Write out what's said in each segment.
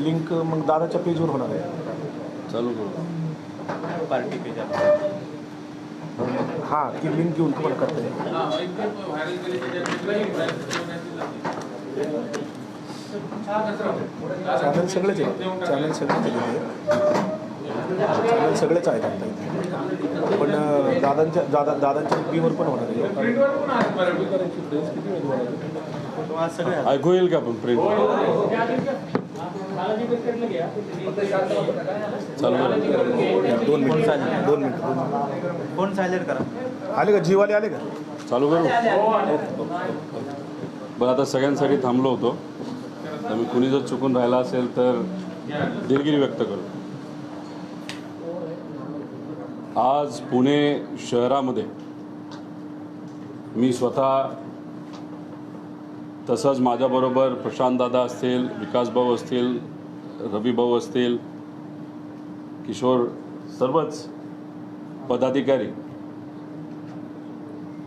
Link मग दादाच्या पेजवर होणार आहे. चालू करू पार्टी पेज हां, ती लिंक घेऊन तुम्हाला करता येईल. चॅनल सगळेच आहेत, चॅनल सगळेच आहेत आता इथे. पण दादांच्या पीवर पण होणार आहे. ऐकू येईल का आपण प्रिंट चालू करू 2 मिनिट फोन सायलेंट करा. आले का जीवाले आले का? चालू करू बरं. आता सगळ्यांसाठी थांबलो होतो, तर मी कुणी जर चुकून राहिला असेल तर दिलगिरी व्यक्त करतो. आज पुणे शहरामध्ये मी स्वतः, तसंच माझ्याबरोबर प्रशांतदादा असतील, विकासभाऊ असतील, रविभाऊ असतील, किशोर, सर्वच पदाधिकारी,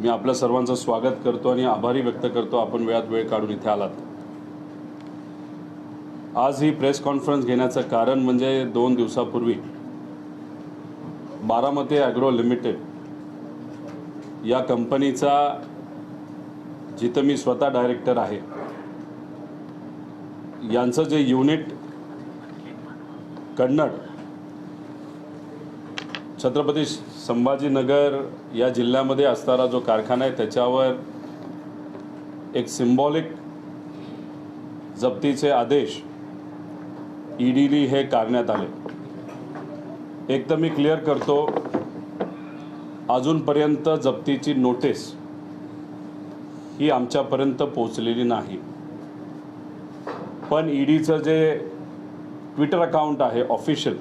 मी आपल्या सर्वांचं स्वागत करतो आणि आभारी व्यक्त करतो आपण वेळात वेळ काढून इथे आलात. आज ही प्रेस कॉन्फरन्स घेण्याचं कारण म्हणजे 2 दिवसापूर्वी बारामती ॲग्रो लिमिटेड या कंपनीचा, जिथं मी स्वतः डायरेक्टर आहे, यांचं जे युनिट कन्नड, छत्रपती संभाजीनगर या जिल्ह्यामध्ये असणारा जो कारखाना आहे त्याच्यावर एक सिम्बॉलिक जप्तीचे आदेश ईडीने हे काढण्यात आले. एक तर मी क्लिअर करतो, अजूनपर्यंत जप्तीची नोटीस ही आमच्यापर्यंत पोहोचलेली नाही. पण ईडीचं जे ट्विटर अकाउंट आहे ऑफिशियल,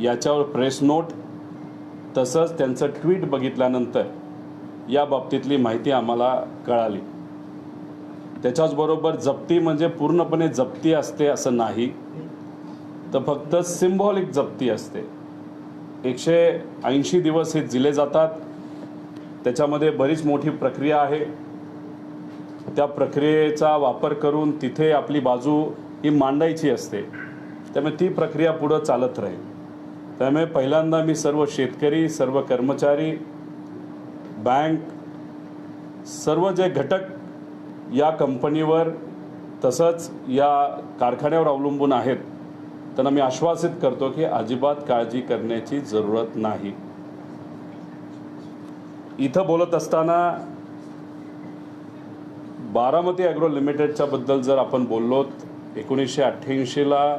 याच्यावर प्रेस नोट तसंच त्यांचं ट्विट बघितल्यानंतर या बाबतीतली माहिती आम्हाला कळाली. त्याच्याचबरोबर जप्ती म्हणजे पूर्णपणे जप्ती असते असं नाही, तर फक्त सिम्बॉलिक जप्ती असते. 180 दिवस हे दिले जातात. त्याच्यामध्ये बरीच मोठी प्रक्रिया आहे. त्या प्रक्रियेचा वापर करून तिथे आपली बाजू ही मांडायची असते. त्यामुळे ती प्रक्रिया पुढं चालत राहील. त्यामुळे पहिल्यांदा मी सर्व शेतकरी, सर्व कर्मचारी, बँक, सर्व जे घटक या कंपनीवर तसंच या कारखान्यावर अवलंबून आहेत, त्यांना मी आश्वासित करतो की अजिबात काळजी करण्याची जरूरत नाही. इथं बोलत असताना बारामती ॲग्रो लिमिटेडच्या बद्दल जर आपण बोललो, 1988ला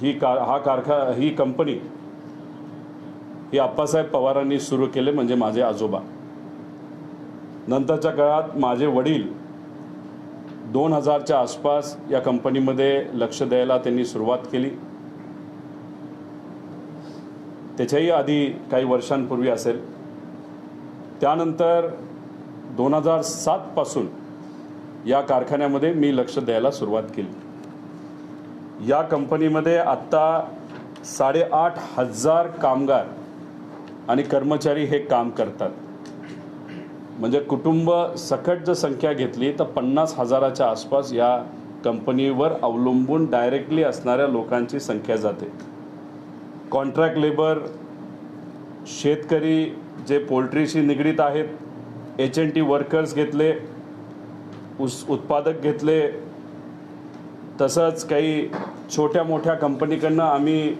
ही कंपनी ही आप्पासाहेब पवारांनी सुरू केले, म्हणजे माझे आजोबा. नंतरच्या काळात माझे वडील 2000च्या आसपास या कंपनीमध्ये लक्ष द्यायला त्यांनी सुरुवात केली. त्याच्याही आधी काही वर्षांपूर्वी असेल. त्यानंतर 2007 पासून या कारखान्यामध्ये मी लक्ष द्यायला सुरुवात केली. या कंपनीमध्ये आत्ता 8,500 कामगार आणि कर्मचारी हे काम करतात. म्हणजे कुटुंब सकट जर संख्या घेतली तर 50,000च्या आसपास या कंपनीवर अवलंबून डायरेक्टली असणाऱ्या लोकांची संख्या जाते. कॉन्ट्रॅक्ट लेबर, शेतकरी जे पोल्ट्रीशी निगडीत आहेत, HNT वर्कर्स घेतले, उत्पादक घेतले, तसंच काही छोट्या मोठ्या कंपनीकडनं आम्ही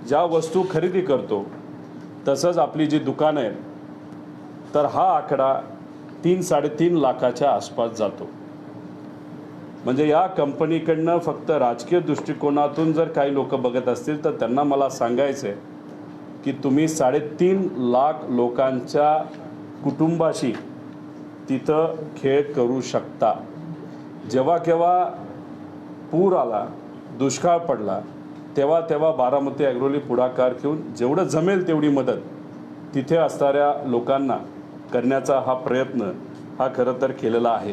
ज्या वस्तू खरेदी करतो, तसंच आपली जी दुकानं आहेत, तर हा आकडा 3-3.5 लाखाच्या आसपास जातो. म्हणजे या कंपनीकडनं फक्त राजकीय दृष्टिकोनातून जर काही लोक बघत असतील तर त्यांना मला सांगायचं आहे की तुम्ही 3.5 लाख लोकांच्या कुटुंबाशी तिथं खेळ करू शकता. जेव्हा केव्हा पूर आला, दुष्काळ पडला, तेव्हा बारामती ॲग्रोली पुढाकार घेऊन जेवढं जमेल तेवढी मदत तिथे असणाऱ्या लोकांना करण्याचा हा प्रयत्न हा खरं तर केलेला आहे.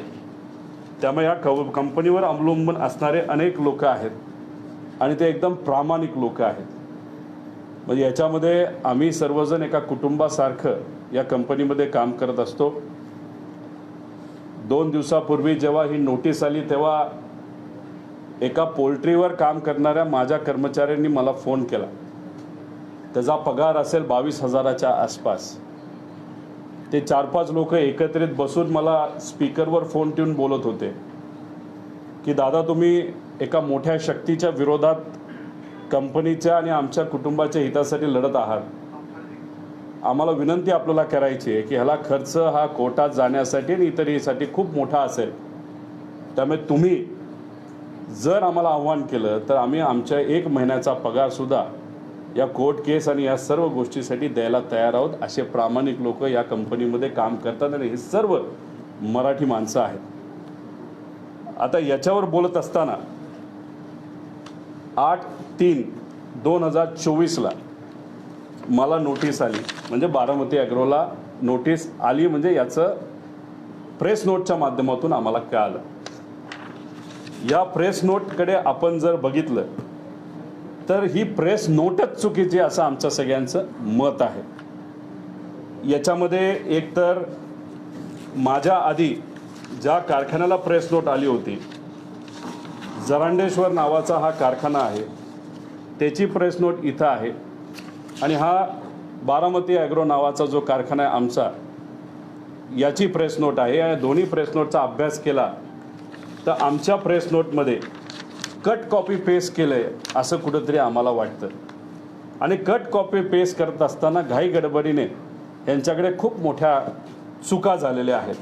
त्यामुळे या कंपनीवर अवलंबून असणारे अनेक लोक आहेत आणि ते एकदम प्रामाणिक लोक आहेत. म्हणजे याच्यामध्ये आम्ही सर्वजण एका कुटुंबासारखं या कंपनीमध्ये काम करत असतो. 2 दिवसापूर्वी जेव्हा ही नोटीस आली तेव्हा एका पोल्ट्रीवर काम करणाऱ्या माझ्या कर्मचाऱ्यांनी मला फोन केला. त्याचा पगार असेल 22,000च्या आसपास. ते 4-5 लोक एकत्रित बसून मला स्पीकरवर फोन ठेवून बोलत होते की दादा, तुम्ही एका मोठ्या शक्तीच्या विरोधात कंपनीच्या आणि आमच्या कुटुंबाच्या हितासाठी लढत आहात. आम्हाला विनंती आपल्याला करायची आहे की ह्याला खर्च हा कोर्टात जाण्यासाठी आणि इतरहीसाठी खूप मोठा असेल. त्यामुळे तुम्ही जर आम्हाला आव्हान केलं तर आम्ही आमच्या 1 महिन्याचा पगारसुद्धा या कोर्ट केस आणि या सर्व गोष्टीसाठी द्यायला तयार आहोत. असे प्रामाणिक लोक या कंपनीमध्ये काम करतात आणि हे सर्व मराठी माणसं आहेत. आता याच्यावर बोलत असताना 8/3/2024ला मला नोटीस आली, म्हणजे बारामती ॲग्रोला नोटीस आली, म्हणजे याचं प्रेस नोटच्या माध्यमातून आम्हाला कळालं. या प्रेस नोटकडे आपण जर बघितलं तर ही प्रेस नोटच चुकीची असं आमचं सगळ्यांचं मत आहे. याच्यामध्ये एकतर माझ्या आधी ज्या कारखान्याला प्रेस नोट आली होती, जरांडेश्वर नावाचा हा कारखाना आहे, त्याची प्रेस नोट इथं आहे. आणि हा बारामती ॲग्रो नावाचा जो कारखाना आहे आमचा, याची प्रेस नोट आहे. या दोन्ही प्रेस नोटचा अभ्यास केला तर आमच्या प्रेस नोटमध्ये कट कॉपी पेस्ट केलं आहे असं कुठंतरी आम्हाला वाटतं. आणि कट कॉपी पेस्ट करत असताना घाई गडबडीने यांच्याकडे खूप मोठ्या चुका झालेल्या आहेत.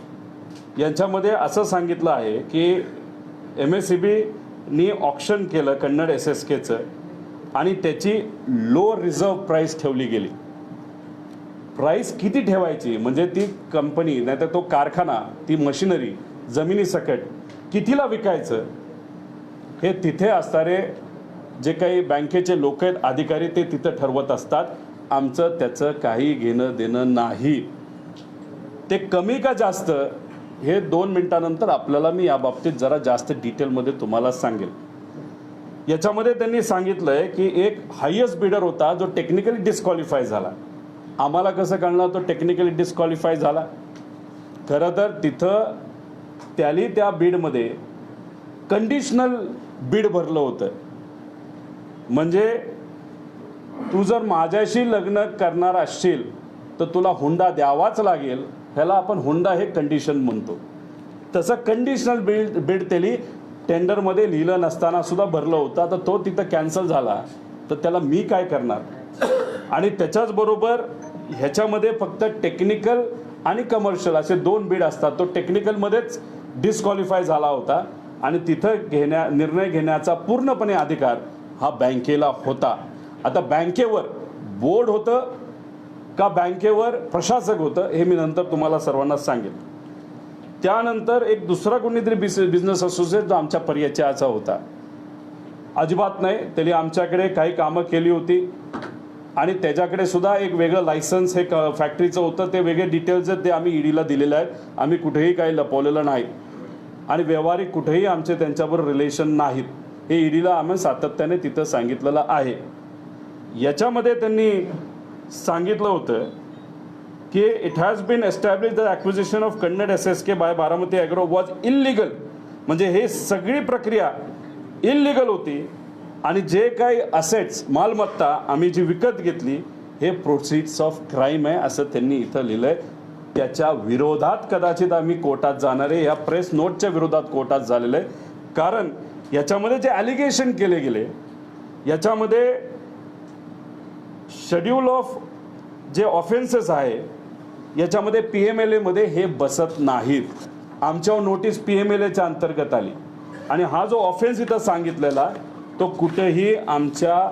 यांच्यामध्ये असं सांगितलं आहे की MSEBनी ऑक्शन केलं कन्नड SSKचं आणि त्याची लो रिझर्व प्राईस ठेवली गेली. प्राईस किती ठेवायची, म्हणजे ती कंपनी नाहीतर तो कारखाना, ती मशिनरी जमिनीसकट कितीला विकायचं हे तिथे असणारे जे काही बँकेचे लोक आहेत, अधिकारी, ते तिथं ठरवत असतात. आमचं त्याचं काही घेणं देणं नाही. ते कमी का जास्त हे 2 मिनिटानंतर आपल्याला मी याबाबतीत जरा जास्त डिटेलमध्ये तुम्हाला सांगेल. याच्यामध्ये त्यांनी सांगितलं आहे की एक हायेस्ट बिडर होता जो टेक्निकली डिस्क्वालिफाय झाला. आम्हाला कसं कळणार तो टेक्निकली डिस्क्वालिफाय झाला? खरं तर तिथं त्याली त्या बीडमध्ये कंडिशनल बीड भरलं होतं. म्हणजे तू जर माझ्याशी लग्न करणार असशील तर तुला हुंडा द्यावाच लागेल. ह्याला आपण हुंडा हे कंडिशन म्हणतो. तसं कंडिशनल बीड त्याली टेंडरमध्ये लिहिलं नसताना सुद्धा भरलं होतं. आता तो तिथं कॅन्सल झाला तर त्याला मी काय करणार? आणि त्याच्याच बरोबर ह्याच्यामध्ये फक्त टेक्निकल आणि कमर्शियल असे 2 बीड असतात. तो टेक्निकलमध्येच डिस्क्वालिफाय झाला होता आणि तिथं निर्णय घेण्याचा पूर्णपणे अधिकार हा बँकेला होता. आता बँकेवर बोर्ड होतं का बँकेवर प्रशासक होतं हे मी नंतर तुम्हाला सर्वांना सांगेन. त्यानंतर एक दुसरा कोणीतरी बिझनेस असोसिएट जो आमच्या परिचयाचा होता, अजिबात नाही. त्याने आमच्याकडे काही कामं केली होती आणि त्याच्याकडे सुद्धा एक वेगळं लायसन्स हे फॅक्टरीचं होतं. ते वेगळे डिटेल्स आहेत, ते आम्ही ईडीला दिलेले आहेत. आम्ही कुठेही काही लपवलेलं नाही आणि व्यवहारिक कुठेही आमचे त्यांच्याबरोबर रिलेशन नाहीत. हे ईडीला आम्ही सातत्याने तिथं सांगितलेलं आहे. याच्यामध्ये त्यांनी सांगितलं होतं की it has been establish the acquisition of Kannad SSK by Baramati agro was illegal. म्हणजे हे सगळी प्रक्रिया इल्लिगल होती आणि जे काही असेट्स, मालमत्ता आम्ही जी विकत घेतली हे प्रोसिड्स ऑफ क्राईम आहे असं त्यांनी इथं लिहिलं आहे. त्याच्या विरोधात कदाचित आम्ही कोर्टात जाणार आहे. या प्रेस नोटच्या विरोधात कोर्टात झालेलं आहे. कारण याच्यामध्ये जे ॲलिगेशन केले गेले याच्यामध्ये शेड्यूल ऑफ जे ऑफेन्सेस आहे याच्यामध्ये PMLA मध्ये हे बसत नाहीत. आमच्यावर नोटीस PMLAच्या अंतर्गत आली आणि हा जो ऑफेन्स इथं सांगितलेला तो कुठेही आमच्या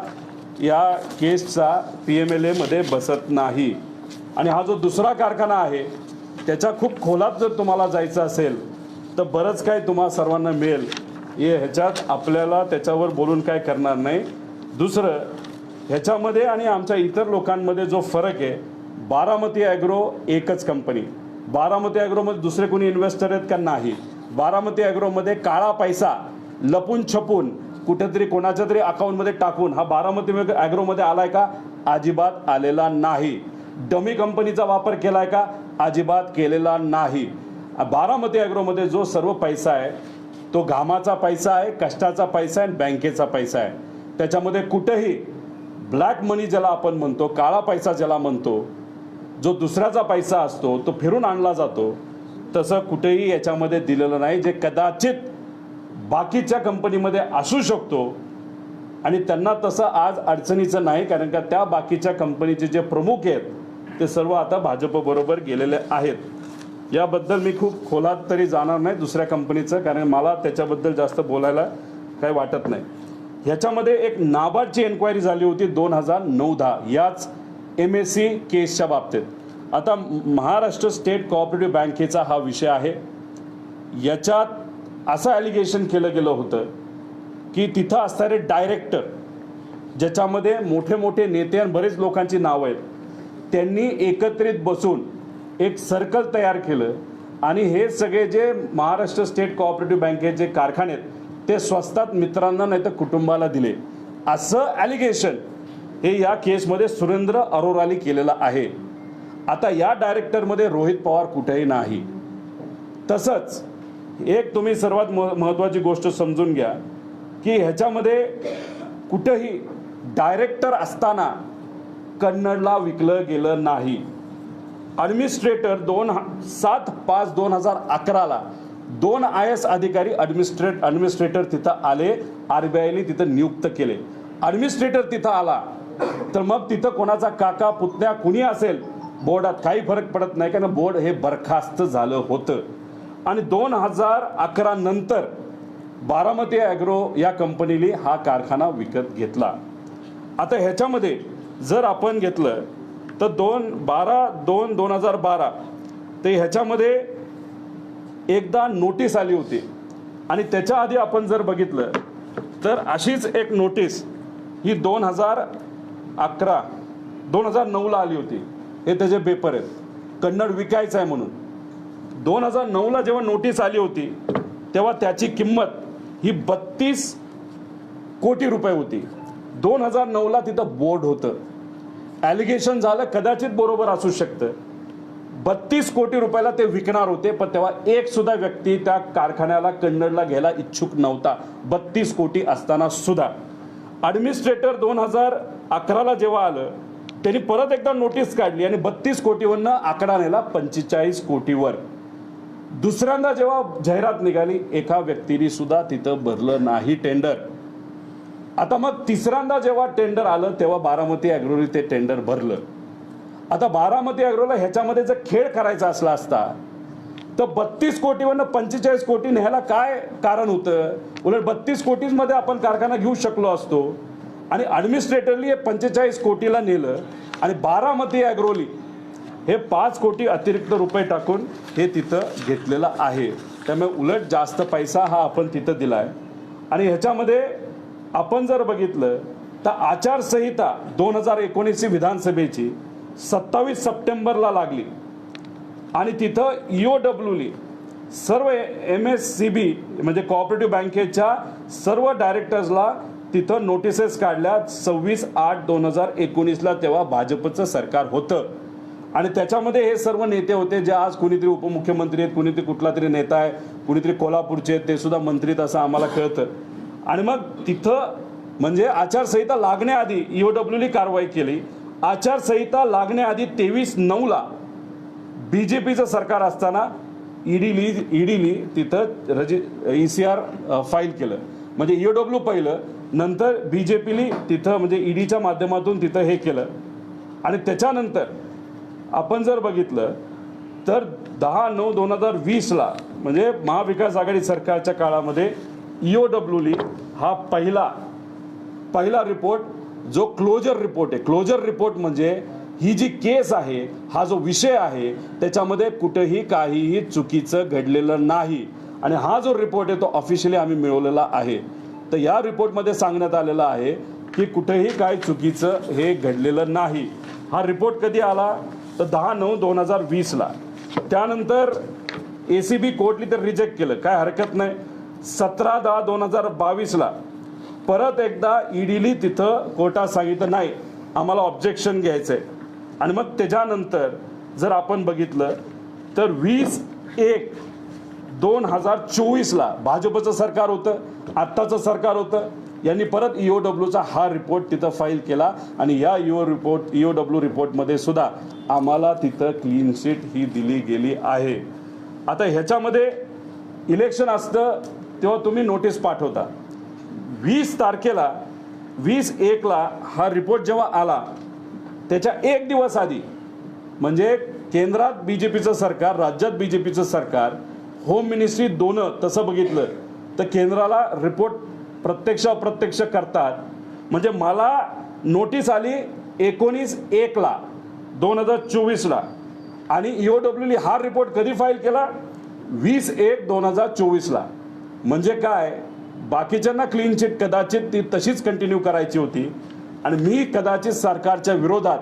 या केसचा PMLA मध्ये बसत नाही. आणि हा जो दुसरा कारखाना आहे त्याच्या खूप खोलात जर तुम्हाला जायचं असेल तर बरंच काय तुम्हा सर्वांना मिळेल. ह्याच्यात आपल्याला त्याच्यावर बोलून काय करणार नाही. दुसरं ह्याच्यामध्ये आणि आमच्या इतर लोकांमध्ये जो फरक आहे, बारामती ॲग्रो एकच कंपनी. बारामती ॲग्रोमध्ये दुसरे कोणी इन्व्हेस्टर आहेत का? नाही. बारामती ॲग्रोमध्ये काळा पैसा लपून छपून कुठेतरी कोणाच्या तरी अकाउंटमध्ये टाकून हा बारामती ॲग्रोमध्ये आलाय का? अजिबात आलेला नाही. डमी कंपनीचा वापर केलाय का? अजिबात केलेला नाही. बारामती ॲग्रोमध्ये जो सर्व पैसा आहे तो घामाचा पैसा आहे, कष्टाचा पैसा आहे आणि बँकेचा पैसा आहे. त्याच्यामध्ये कुठेही ब्लॅक मनी ज्याला आपण म्हणतो, काळा पैसा ज्याला म्हणतो, जो दुसऱ्याचा पैसा असतो तो फिरून आणला जातो, तसं कुठेही याच्यामध्ये दिलेलं नाही, जे कदाचित बाकीच्या कंपनीमध्ये असू शकतो. आणि त्यांना तसं आज अडचणीचं नाही, कारण का त्या बाकीच्या कंपनीचे जे प्रमुख आहेत ते सर्व आता भाजपबरोबर गेलेले आहेत. याबद्दल मी खूप खोलात तरी जाणार नाही दुसऱ्या कंपनीचं, कारण मला त्याच्याबद्दल जास्त बोलायला काही वाटत नाही. ह्याच्यामध्ये एक नाबार्डची एन्क्वायरी झाली होती 2009-10 याच MSC केसच्या बाबतीत. आता महाराष्ट्र स्टेट कोऑपरेटिव्ह बँकेचा हा विषय आहे. याच्यात असं ॲलिगेशन केलं गेलं होतं की तिथं असणारे डायरेक्टर, ज्याच्यामध्ये मोठे मोठे नेते आणि बरेच लोकांची नावं आहेत, त्यांनी एकत्रित बसून एक सर्कल तयार केलं आणि हे सगळे जे महाराष्ट्र स्टेट कोऑपरेटिव्ह बँकेचे कारखाने आहेत ते स्वस्तात मित्रांना नाही तर कुटुंबाला दिले, असं ॲलिगेशन हे या केसमध्ये सुरेंद्र अरोरानी केलेलं आहे. आता या डायरेक्टरमध्ये रोहित पवार कुठेही नाही. तसंच एक तुम्ही सर्वात महत्त्वाची गोष्ट समजून घ्या की ह्याच्यामध्ये कुठेही डायरेक्टर असताना कन्नडला विकलं गेलं नाही. ॲडमिनिस्ट्रेटर 7/5/2011 2 IAS अधिकारी ॲडमिनिस्ट्रेटर तिथं आले, RBIने तिथं नियुक्त केले. ॲडमिनिस्ट्रेटर तिथं आला तर मग तिथं कोणाचा काका पुतण्या कुणी असेल बोर्डात काही फरक पडत नाही, कारण बोर्ड हे बरखास्त झालं होतं. आणि 2011 नंतर बारामती ॲग्रो या कंपनीने हा कारखाना विकत घेतला. आता ह्याच्यामध्ये जर आपण घेतलं तर 12/2/2012 ते ह्याच्यामध्ये एकदा नोटीस आली होती. आणि त्याच्या आधी आपण जर बघितलं तर अशीच एक नोटीस ही 2009ला आली होती. हे त्याचे पेपर आहेत, कन्नड विकायचं आहे म्हणून. 2009ला जेव्हा नोटीस आली होती तेव्हा त्याची किंमत ही 32 कोटी रुपये होती. 2009ला तिथं बोर्ड होतं. ॲलिगेशन झालं, कदाचित बरोबर असू शकतं, 32 कोटी रुपयाला ते विकणार होते. पण तेव्हा एक सुद्धा व्यक्ती त्या कारखान्याला कन्नडला घ्यायला इच्छुक नव्हता, 32 कोटी असताना सुद्धा. ॲडमिनिस्ट्रेटर 2011ला जेव्हा आलं त्यांनी परत एकदा नोटीस काढली आणि 32 कोटीवरनं आकडा नेला 45 कोटीवर. दुसऱ्यांदा जेव्हा जाहिरात निघाली एका व्यक्तीने सुद्धा तिथं भरलं नाही टेंडर. आता मग तिसऱ्यांदा जेव्हा टेंडर आलं तेव्हा बारामती ॲग्रोने ते टेंडर भरलं. आता बारामती ॲग्रोला ह्याच्यामध्ये जर खेळ करायचा असला असता तर 32 कोटीवरनं 45 कोटी न्यायला काय कारण होतं? उलट 32 कोटीमध्ये आपण कारखाना घेऊ शकलो असतो. आणि ॲडमिनिस्ट्रेटरनी हे 45 कोटीला नेलं आणि बारामती ॲग्रोली हे 5 कोटी अतिरिक्त रुपये टाकून हे तिथं घेतलेलं आहे. त्यामुळे उलट जास्त पैसा हा आपण तिथं दिला आहे. आणि ह्याच्यामध्ये आपण जर बघितलं तर आचारसंहिता 2019 विधानसभेची 27 सप्टेंबरला लागली आणि तिथं EOWली सर्व MSCB म्हणजे कोऑपरेटिव्ह बँकेच्या सर्व डायरेक्टर्सला तिथं नोटिसेस काढल्या 26/8/2019ला. तेव्हा भाजपचं सरकार होतं आणि त्याच्यामध्ये हे सर्व नेते होते जे आज कुणीतरी उपमुख्यमंत्री आहेत, कुणीतरी कुठला तरी नेता आहे, कुणीतरी कोल्हापूरचे आहेत, ते सुद्धा मंत्रीत असं आम्हाला कळतं. आणि मग तिथं म्हणजे आचारसंहिता लागण्याआधी EOWने कारवाई केली. आचारसंहिता लागण्याआधी 23/9ला BJPचं सरकार असताना ईडीली तिथं ECR फाईल केलं. म्हणजे EOW पहिलं, नंतर BJPने तिथं म्हणजे ईडीच्या माध्यमातून तिथं हे केलं. आणि त्याच्यानंतर आपण जर बघितलं तर 10/9/2020ला म्हणजे महाविकास आघाडी सरकारच्या काळामध्ये EOWने हा पहिला रिपोर्ट जो क्लोजर रिपोर्ट आहे. क्लोजर रिपोर्ट म्हणजे ही जी केस आहे, हा जो विषय आहे त्याच्यामध्ये कुठेही काहीही चुकीचं घडलेलं नाही. आणि हा जो रिपोर्ट आहे तो ऑफिशियली आम्ही मिळवलेला आहे. तर या रिपोर्टमध्ये सांगण्यात आलेलं आहे की कुठेही काही चुकीचं हे घडलेलं नाही. हा रिपोर्ट कधी आला तर 10/9/2020ला. त्यानंतर ACB कोर्टने तर रिजेक्ट केलं, काय हरकत नाही. 17/10/2022ला परत एकदा ईडीने तिथं कोर्टात सांगितलं नाही आम्हाला ऑब्जेक्शन घ्यायचं आहे. आणि मग त्याच्यानंतर जर आपण बघितलं तर 20 21/2024ला भाजपचं सरकार होतं, आत्ताचं सरकार होतं, यांनी परत EOWचा हा रिपोर्ट तिथं फाईल केला आणि या EOW रिपोर्टमध्ये सुद्धा आम्हाला तिथं क्लीन शीट ही दिली गेली आहे. आता ह्याच्यामध्ये इलेक्शन असतं तेव्हा तुम्ही नोटीस पाठवता. 20 तारखेला 20/1ला हा रिपोर्ट जेव्हा आला त्याच्या एक दिवस आधी, म्हणजे केंद्रात BJPचं सरकार, राज्यात BJPचं सरकार, होम मिनिस्ट्री दोनं तसं बघितलं तर केंद्राला रिपोर्ट प्रत्यक्ष अप्रत्यक्ष करतात. म्हणजे मला नोटीस आली 19/1ला 2024ला आणि EOWने हा रिपोर्ट कधी फाईल केला 20/1/2024ला. म्हणजे काय, बाकीच्यांना क्लीन चिट कदाचित ती तशीच कंटिन्यू करायची होती आणि मी कदाचित सरकारच्या विरोधात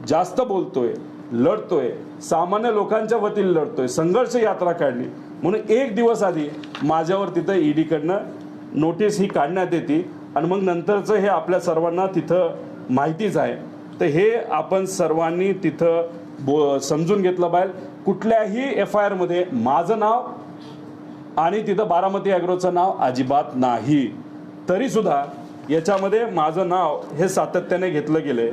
जास्त बोलतोय, लढतोय, सामान्य लोकांच्या वतीने लढतोय, संघर्ष यात्रा काढली म्हणून एक दिवस आधी माझ्यावर तिथं ईडीकडनं नोटीस ही काढण्यात येते आणि मग नंतरचं हे आपल्या सर्वांना तिथं माहितीच आहे. तर हे आपण सर्वांनी तिथं समजून घेतलं पाहिजे. कुठल्याही FIR मध्ये माझं नाव आणि तिथं बारामती ॲग्रोचं नाव अजिबात नाही. तरीसुद्धा याच्यामध्ये माझं नाव हे सातत्याने घेतलं गेलं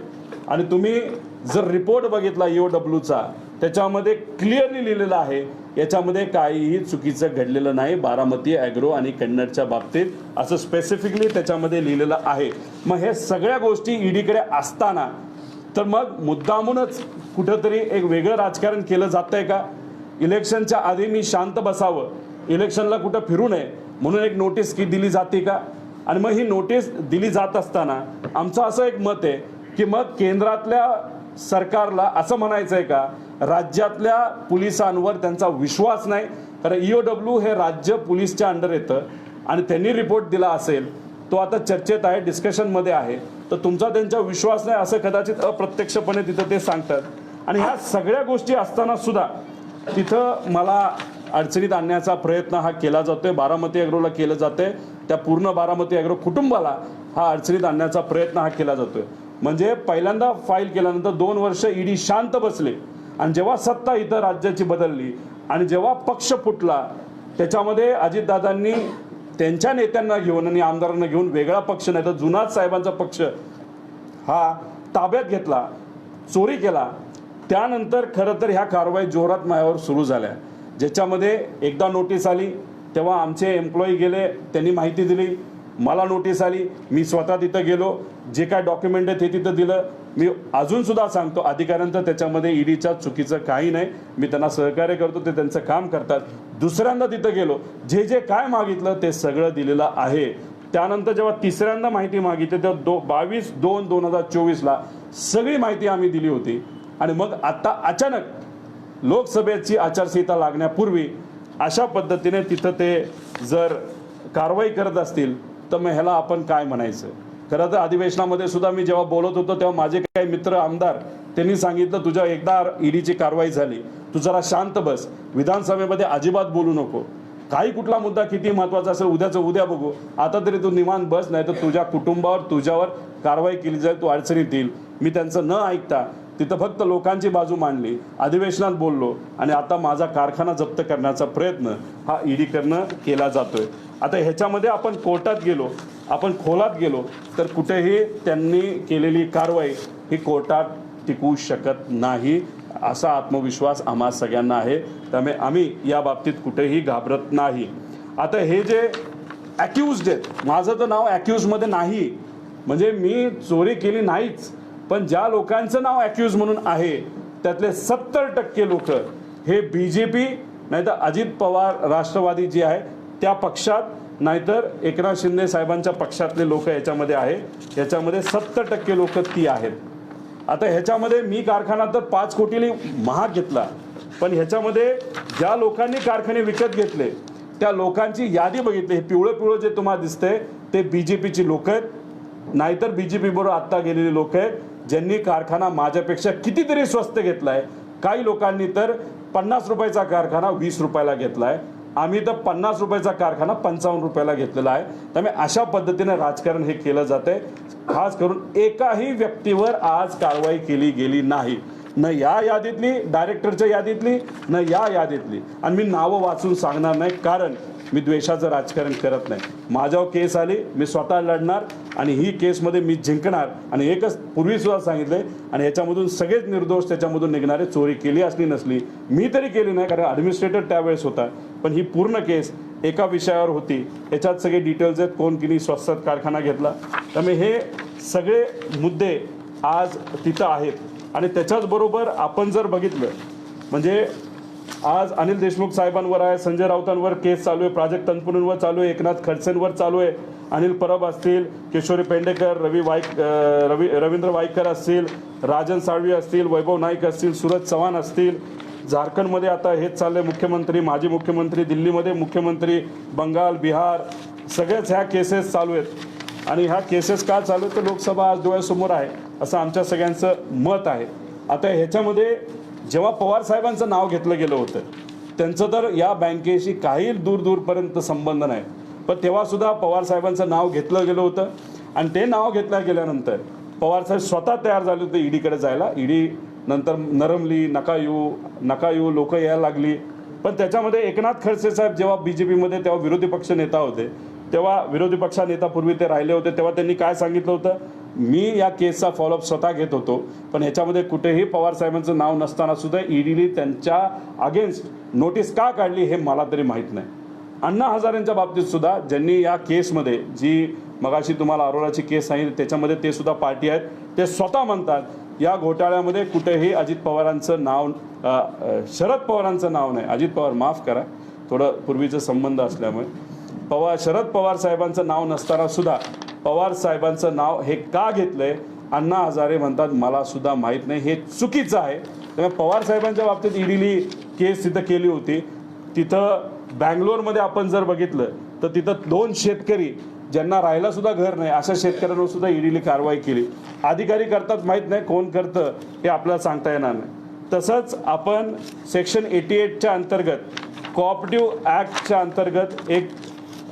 आणि तुम्ही जर रिपोर्ट बघितला EOWचा त्याच्यामध्ये क्लिअरली लिहिलेलं आहे याच्यामध्ये काहीही चुकीचं घडलेलं नाही बारामती ॲग्रो आणि कन्नडच्या बाबतीत, असं स्पेसिफिकली त्याच्यामध्ये लिहिलेलं आहे. मग हे सगळ्या गोष्टी ईडीकडे असताना तर मग मुद्दामूनच कुठंतरी एक वेगळं राजकारण केलं जातं आहे का? इलेक्शनच्या आधी मी शांत बसावं, इलेक्शनला कुठं फिरू नये म्हणून एक नोटीस की दिली जाते का? आणि मग ही नोटीस दिली जात असताना आमचं असं एक मत आहे की मग केंद्रातल्या सरकारला असं म्हणायचं आहे का राज्यातल्या पोलिसांवर त्यांचा विश्वास नाही? कारण EOW हे राज्य पोलीसच्या अंडर येतं आणि त्यांनी रिपोर्ट दिला असेल, तो आता चर्चेत आहे, डिस्कशनमध्ये आहे, तर तुमचा त्यांचा विश्वास नाही असं कदाचित अप्रत्यक्षपणे तिथं ते सांगतात. आणि ह्या सगळ्या गोष्टी असताना सुद्धा तिथं मला अडचणीत आणण्याचा प्रयत्न हा केला जातोय, बारामती ॲग्रोला केलं जातंय, त्या पूर्ण बारामती ॲग्रो कुटुंबाला हा अडचणीत आणण्याचा प्रयत्न हा केला जातोय. म्हणजे पहिल्यांदा फाईल केल्यानंतर 2 वर्ष ईडी शांत बसले आणि जेव्हा सत्ता इथं राज्याची बदलली आणि जेव्हा पक्ष फुटला त्याच्यामध्ये अजितदादांनी त्यांच्या नेत्यांना घेऊन आणि आमदारांना घेऊन वेगळा पक्ष नाही तर जुनाच साहेबांचा पक्ष हा ताब्यात घेतला, चोरी केला. त्यानंतर खरं तर ह्या कारवाई जोरात माझ्यावर सुरू झाल्या, ज्याच्यामध्ये एकदा नोटीस आली तेव्हा आमचे एम्प्लॉई गेले, त्यांनी माहिती दिली, मला नोटीस आली, मी स्वतः तिथं गेलो, जे काय डॉक्युमेंट आहे ते तिथं दिलं. मी अजूनसुद्धा सांगतो अधिकाऱ्यांचं त्याच्यामध्ये ईडीच्या चुकीचं काही नाही, मी त्यांना सहकार्य करतो, ते त्यांचं काम करतात. दुसऱ्यांदा तिथं गेलो, जे जे काय मागितलं ते सगळं दिलेलं आहे. त्यानंतर जेव्हा तिसऱ्यांदा माहिती मागितली तेव्हा 22/2/2024ला सगळी माहिती आम्ही दिली होती. आणि मग आता अचानक लोकसभेची आचारसंहिता लागण्यापूर्वी अशा पद्धतीने तिथं ते जर कारवाई करत असतील तर मग ह्याला आपण काय म्हणायचं? खरं तर अधिवेशनामध्ये सुद्धा मी जेव्हा बोलत होतो तेव्हा माझे काही मित्र आमदार त्यांनी सांगितलं तुझ्या एकदा ईडीची कारवाई झाली, तू जरा शांत बस, विधानसभेमध्ये अजिबात बोलू नको, काही कुठला मुद्दा किती महत्त्वाचा असेल उद्याचं उद्या बघू, आता तरी तू निवांत बस, नाही तर तुझ्या कुटुंबावर तुझ्यावर कारवाई केली जाईल, तू अडचणीत येईल. मी त्यांचं न ऐकता तिथं फक्त लोकांची बाजू मांडली, अधिवेशनात बोललो आणि आता माझा कारखाना जप्त करण्याचा प्रयत्न हा ईडीकडनं केला जातोय. आता ह्याच्यामध्ये आपण कोर्टात गेलो, आपण खोलात गेलो तर कुठेही त्यांनी केलेली कारवाई ही कोर्टात टिकू शकत नाही असा आत्मविश्वास आम्हा सगळ्यांना आहे. त्यामुळे आम्ही या बाबतीत कुठेही घाबरत नाही. आता हे जे ॲक्युज्ड आहेत, माझं तर नाव ॲक्युजमध्ये नाही, म्हणजे मी चोरी केली नाहीच, पण ज्या लोकांचं नाव ॲक्युज म्हणून आहे त्यातले 70% लोक हे BJP नाहीतर अजित पवार राष्ट्रवादी जी आहे त्या पक्षात, नाहीतर एकनाथ शिंदे साहेबांच्या पक्षातले लोक याच्यामध्ये आहे. याच्यामध्ये 70% लोक ती आहेत. आता ह्याच्यामध्ये मी कारखाना तर 5 कोटीने महाग घेतला, पण ह्याच्यामध्ये ज्या लोकांनी कारखाने विकत घेतले त्या लोकांची यादी बघितली, हे पिवळं जे तुम्हाला दिसतंय ते BJPची लोक आहेत, नाहीतर BJP बरोबर आत्ता गेलेली लोक आहेत ज्यांनी कारखाना माझ्यापेक्षा कितीतरी स्वस्त घेतलाय. काही लोकांनी तर 50 रुपयाचा कारखाना 20 रुपयाला घेतलाय, आम्ही तर 50 रुपयाचा कारखाना 55 रुपयाला घेतलेला आहे. त्यामुळे अशा पद्धतीने राजकारण हे केलं जातंय. खास करून एकाही व्यक्तीवर आज कारवाई केली गेली नाही. न या यादीतली, डायरेक्टरच्या यादीतली, न या यादीतली. आणि मी नावं वाचून सांगणार नाही, कारण मी द्वेषाचं राजकारण करत नाही. माझ्यावर केस आली, मी स्वतः लढणार आणि ही केसमध्ये मी जिंकणार. आणि एकच पूर्वीसुद्धा सांगितले, आणि याच्यामधून सगळेच निर्दोष त्याच्यामधून निघणारे. चोरी केली असली नसली, मी तरी केली नाही, कारण ॲडमिनिस्ट्रेटर त्यावेळेस होता. पण ही पूर्ण केस एका विषयावर होती. याच्यात सगळे डिटेल्स आहेत, कोण किती स्वस्तात कारखाना घेतला. त्यामुळे हे सगळे मुद्दे आज तिथं आहेत. आणि त्याच्याचबरोबर आपण जर बघितलं, म्हणजे आज अनिल देशमुख साहेबांवर आहे, संजय राऊतांवर केस चालू आहे, प्राजक्त तनपुरेंवर चालू आहे, एकनाथ खडसेंवर चालू आहे, अनिल परब असतील, किशोरी पेंडेकर, रवींद्र वाईकर असतील, राजन साळवी असतील, वैभव नाईक असतील, सूरज चव्हाण असतील. झारखंडमध्ये आता हेच चाललंय, मुख्यमंत्री, माजी मुख्यमंत्री, दिल्लीमध्ये मुख्यमंत्री, बंगाल, बिहार, सगळ्याच ह्या केसेस चालू आहेत. आणि ह्या केसेस का चालू आहेत तर लोकसभा आज डोळ्यासमोर आहे असं आमच्या सगळ्यांचं मत आहे. आता ह्याच्यामध्ये जेव्हा पवार साहेबांचं नाव घेतलं गेलं होतं, त्यांचं तर या बँकेशी काही दूरपर्यंत संबंध नाही, पण तेव्हासुद्धा पवार साहेबांचं नाव घेतलं गेलं होतं. आणि ते नाव घेतलं गेल्यानंतर पवार साहेब स्वतः तयार झाले होते ईडीकडे जायला. ईडी नंतर नरमली, नका येऊ लोक यायला लागली. पण त्याच्यामध्ये एकनाथ खडसे साहेब जेव्हा BJPमध्ये तेव्हा विरोधी पक्ष नेता होते, तेव्हा विरोधी पक्ष नेता पूर्वी ते राहिले होते, तेव्हा त्यांनी काय सांगितलं होतं, मी या केसचा फॉलोअप स्वतः घेत होतो. पण ह्याच्यामध्ये कुठेही पवार साहेबांचं नाव नसताना सुद्धा ईडीने त्यांच्या अगेन्स्ट नोटीस का काढली हे मला तरी माहीत नाही. अण्णा हजारेंच्या बाबतीत सुद्धा ज्यांनी या केसमध्ये, जी मगाशी तुम्हाला अरोराची केस सांगितली त्याच्यामध्ये ते सुद्धा पार्टी आहेत, ते स्वतः म्हणतात या घोटाळ्यामध्ये कुठेही अजित पवारांचं नाव, शरद पवारांचं नाव नाही. अजित पवार, माफ करा, थोडं पूर्वीचं संबंध असल्यामुळे शरद पवार साहेबांचं नाव नसताना सुद्धा पवार साहेबांचं नाव हे का घेतलंय अण्णा हजारे म्हणतात मला सुद्धा माहीत नाही. हे चुकीचं आहे. त्यामुळे पवार साहेबांच्या बाबतीत ईडीने केस तिथं केली होती. तिथं बँगलोरमध्ये आपण जर बघितलं तर तिथं 2 शेतकरी ज्यांना राहायला सुद्धा घर नाही अशा शेतकऱ्यांवर सुद्धा ईडीने कारवाई केली. अधिकारी करतात माहीत नाही, कोण करतं हे आपल्याला सांगता येणार नाही. तसंच आपण सेक्शन 88च्या अंतर्गत, कोऑपरेटिव्ह ॲक्टच्या अंतर्गत एक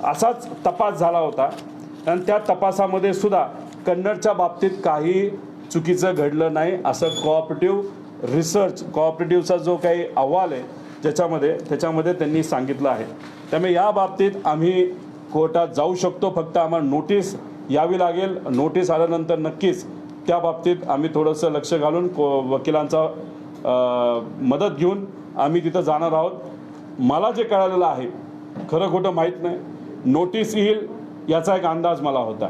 असाच तपास झाला होता आणि त्या तपासामध्ये सुद्धा कन्नडच्या बाबतीत काही चुकीचं घडलं नाही असं कोऑपरेटिव्ह रिसर्च, कोऑपरेटिव्हचा जो काही अहवाल आहे त्याच्यामध्ये त्यांनी सांगितलं आहे. त्यामुळे या बाबतीत आम्ही कोर्टात जाऊ शकतो, फक्त आम्हाला नोटीस यावी लागेल. नोटीस आल्यानंतर नक्कीच त्या बाबतीत आम्ही थोडंसं लक्ष घालून वकिलांचा मदत घेऊन आम्ही तिथं जाणार आहोत. मला जे कळालेलं आहे, खरं खोटं माहीत नाही, नोटीस येईल याचा एक अंदाज मला होता.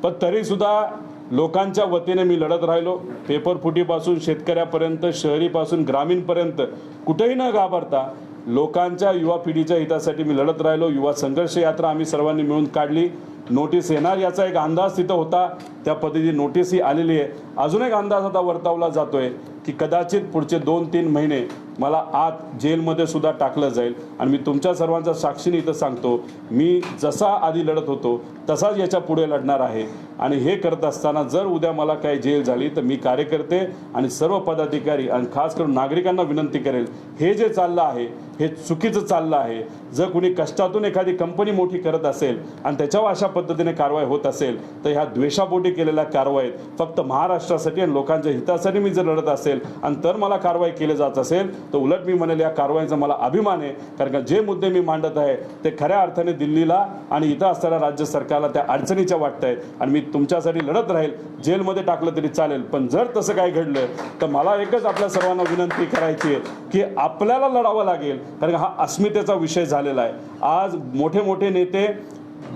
पण तरीसुद्धा लोकांच्या वतीने मी लढत राहिलो. पेपर फुटीपासून शेतकऱ्यापर्यंत, शहरीपासून ग्रामीणपर्यंत कुठेही न घाबरता लोकांच्या, युवा पिढीच्या हितासाठी मी लढत राहिलो. युवा संघर्ष यात्रा आम्ही सर्वांनी मिळून काढली. नोटीस येणार याचा एक अंदाज तिथं होता, त्या पद्धतीने नोटीसही आलेली आहे. अजून एक अंदाज आता वर्तवला जातोय की कदाचित पुढचे 2-3 महिने मला आत जेलमध्ये सुद्धा टाकलं जाईल. आणि मी तुमच्या सर्वांच्या साक्षीने इथं सांगतो, मी जसा आधी लढत होतो तसाच याच्या पुढे लढणार आहे. आणि हे करत असताना जर उद्या मला काही जेल झाली तर मी कार्यकर्ते आणि सर्व पदाधिकारी आणि खास करून नागरिकांना विनंती करेल, हे जे चाललं आहे हे चुकीचं चाललं आहे. जर कुणी कष्टातून एखादी कंपनी मोठी करत असेल आणि त्याच्यावर अशा पद्धतीने कारवाई होत असेल तर ह्या द्वेषापोटी केलेल्या कारवाईत फक्त महाराष्ट्रासाठी आणि लोकांच्या हितासाठी मी जर लढत असेल आणि तर मला कारवाई केली जात असेल तर उलट मी म्हणेल या कारवाईचा मला अभिमान आहे. कारण का जे मुद्दे मी मांडत आहे ते खऱ्या अर्थाने दिल्लीला आणि इथं असणाऱ्या राज्य सरकारला त्या अडचणीच्या वाटत आहेत. आणि मी तुमच्यासाठी लढत राहील, जेलमध्ये टाकलं तरी चालेल. पण जर तसं काय घडलं तर मला एकच आपल्या सर्वांना विनंती करायची आहे की आपल्याला लढावं लागेल. कारण हा अस्मितेचा विषय झालेला आहे. आज मोठे मोठे नेते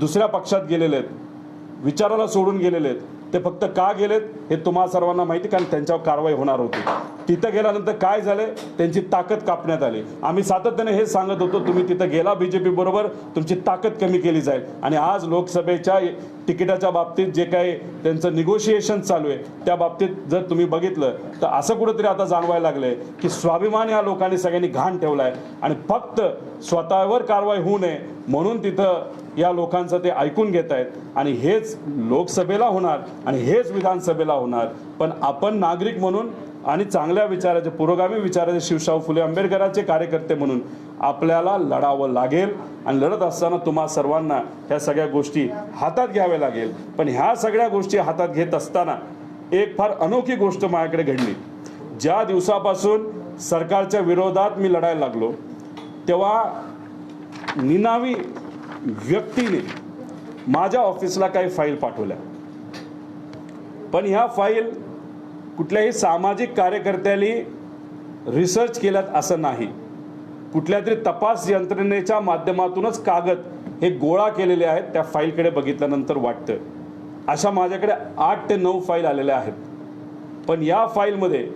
दुसऱ्या पक्षात गेलेले आहेत, विचाराला सोडून गेलेले आहेत. ते फक्त का गेलेत हे तुम्हा सर्वांना माहिती, कारण त्यांच्यावर कारवाई होणार होती. तिथं गेल्यानंतर काय झाले, त्यांची ताकद कापण्यात आली. आम्ही सातत्याने हे सांगत होतो, तुम्ही तिथं गेला BJP बरोबर तुमची ताकद कमी केली जाईल. आणि आज लोकसभेच्या तिकिटाच्या बाबतीत जे काही त्यांचं निगोशिएशन चालू आहे त्या बाबतीत जर तुम्ही बघितलं तर असं कुठंतरी आता जाणवायला लागलंय की स्वाभिमान या लोकांनी सगळ्यांनी घाण ठेवलाय आणि फक्त स्वतःवर कारवाई होऊ नये म्हणून तिथं या लोकांचं ते ऐकून घेत आहेत. आणि हेच लोकसभेला होणार आणि हेच विधानसभेला होणार. पण आपण नागरिक म्हणून आणि चांगल्या विचाराचे, पुरोगामी विचाराचे, शिवशाहू फुले आंबेडकरांचे कार्यकर्ते म्हणून आपल्याला लढावं लागेल. आणि लढत असताना तुम्हा सर्वांना ह्या सगळ्या गोष्टी हातात घ्याव्या लागेल. पण ह्या सगळ्या गोष्टी हातात घेत असताना एक फार अनोखी गोष्ट माझ्याकडे घडली. ज्या दिवसापासून सरकारच्या विरोधात मी लढायला लागलो तेव्हा निनावी व्यक्तीने माझ्या ऑफिसला काही फाईल पाठवल्या, पण ह्या फाईल कुठल्याही सामाजिक कार्यकर्त्यांनी रिसर्च केल्यात असं नाही. कुठल्या तरी तपास यंत्रणेच्या माध्यमातूनच कागद हे गोळा केलेले आहेत. त्या फाईलकडे बघितल्यानंतर वाटतं अशा माझ्याकडे 8 ते 9 फाईल आलेल्या आहेत. पण या फाईलमध्ये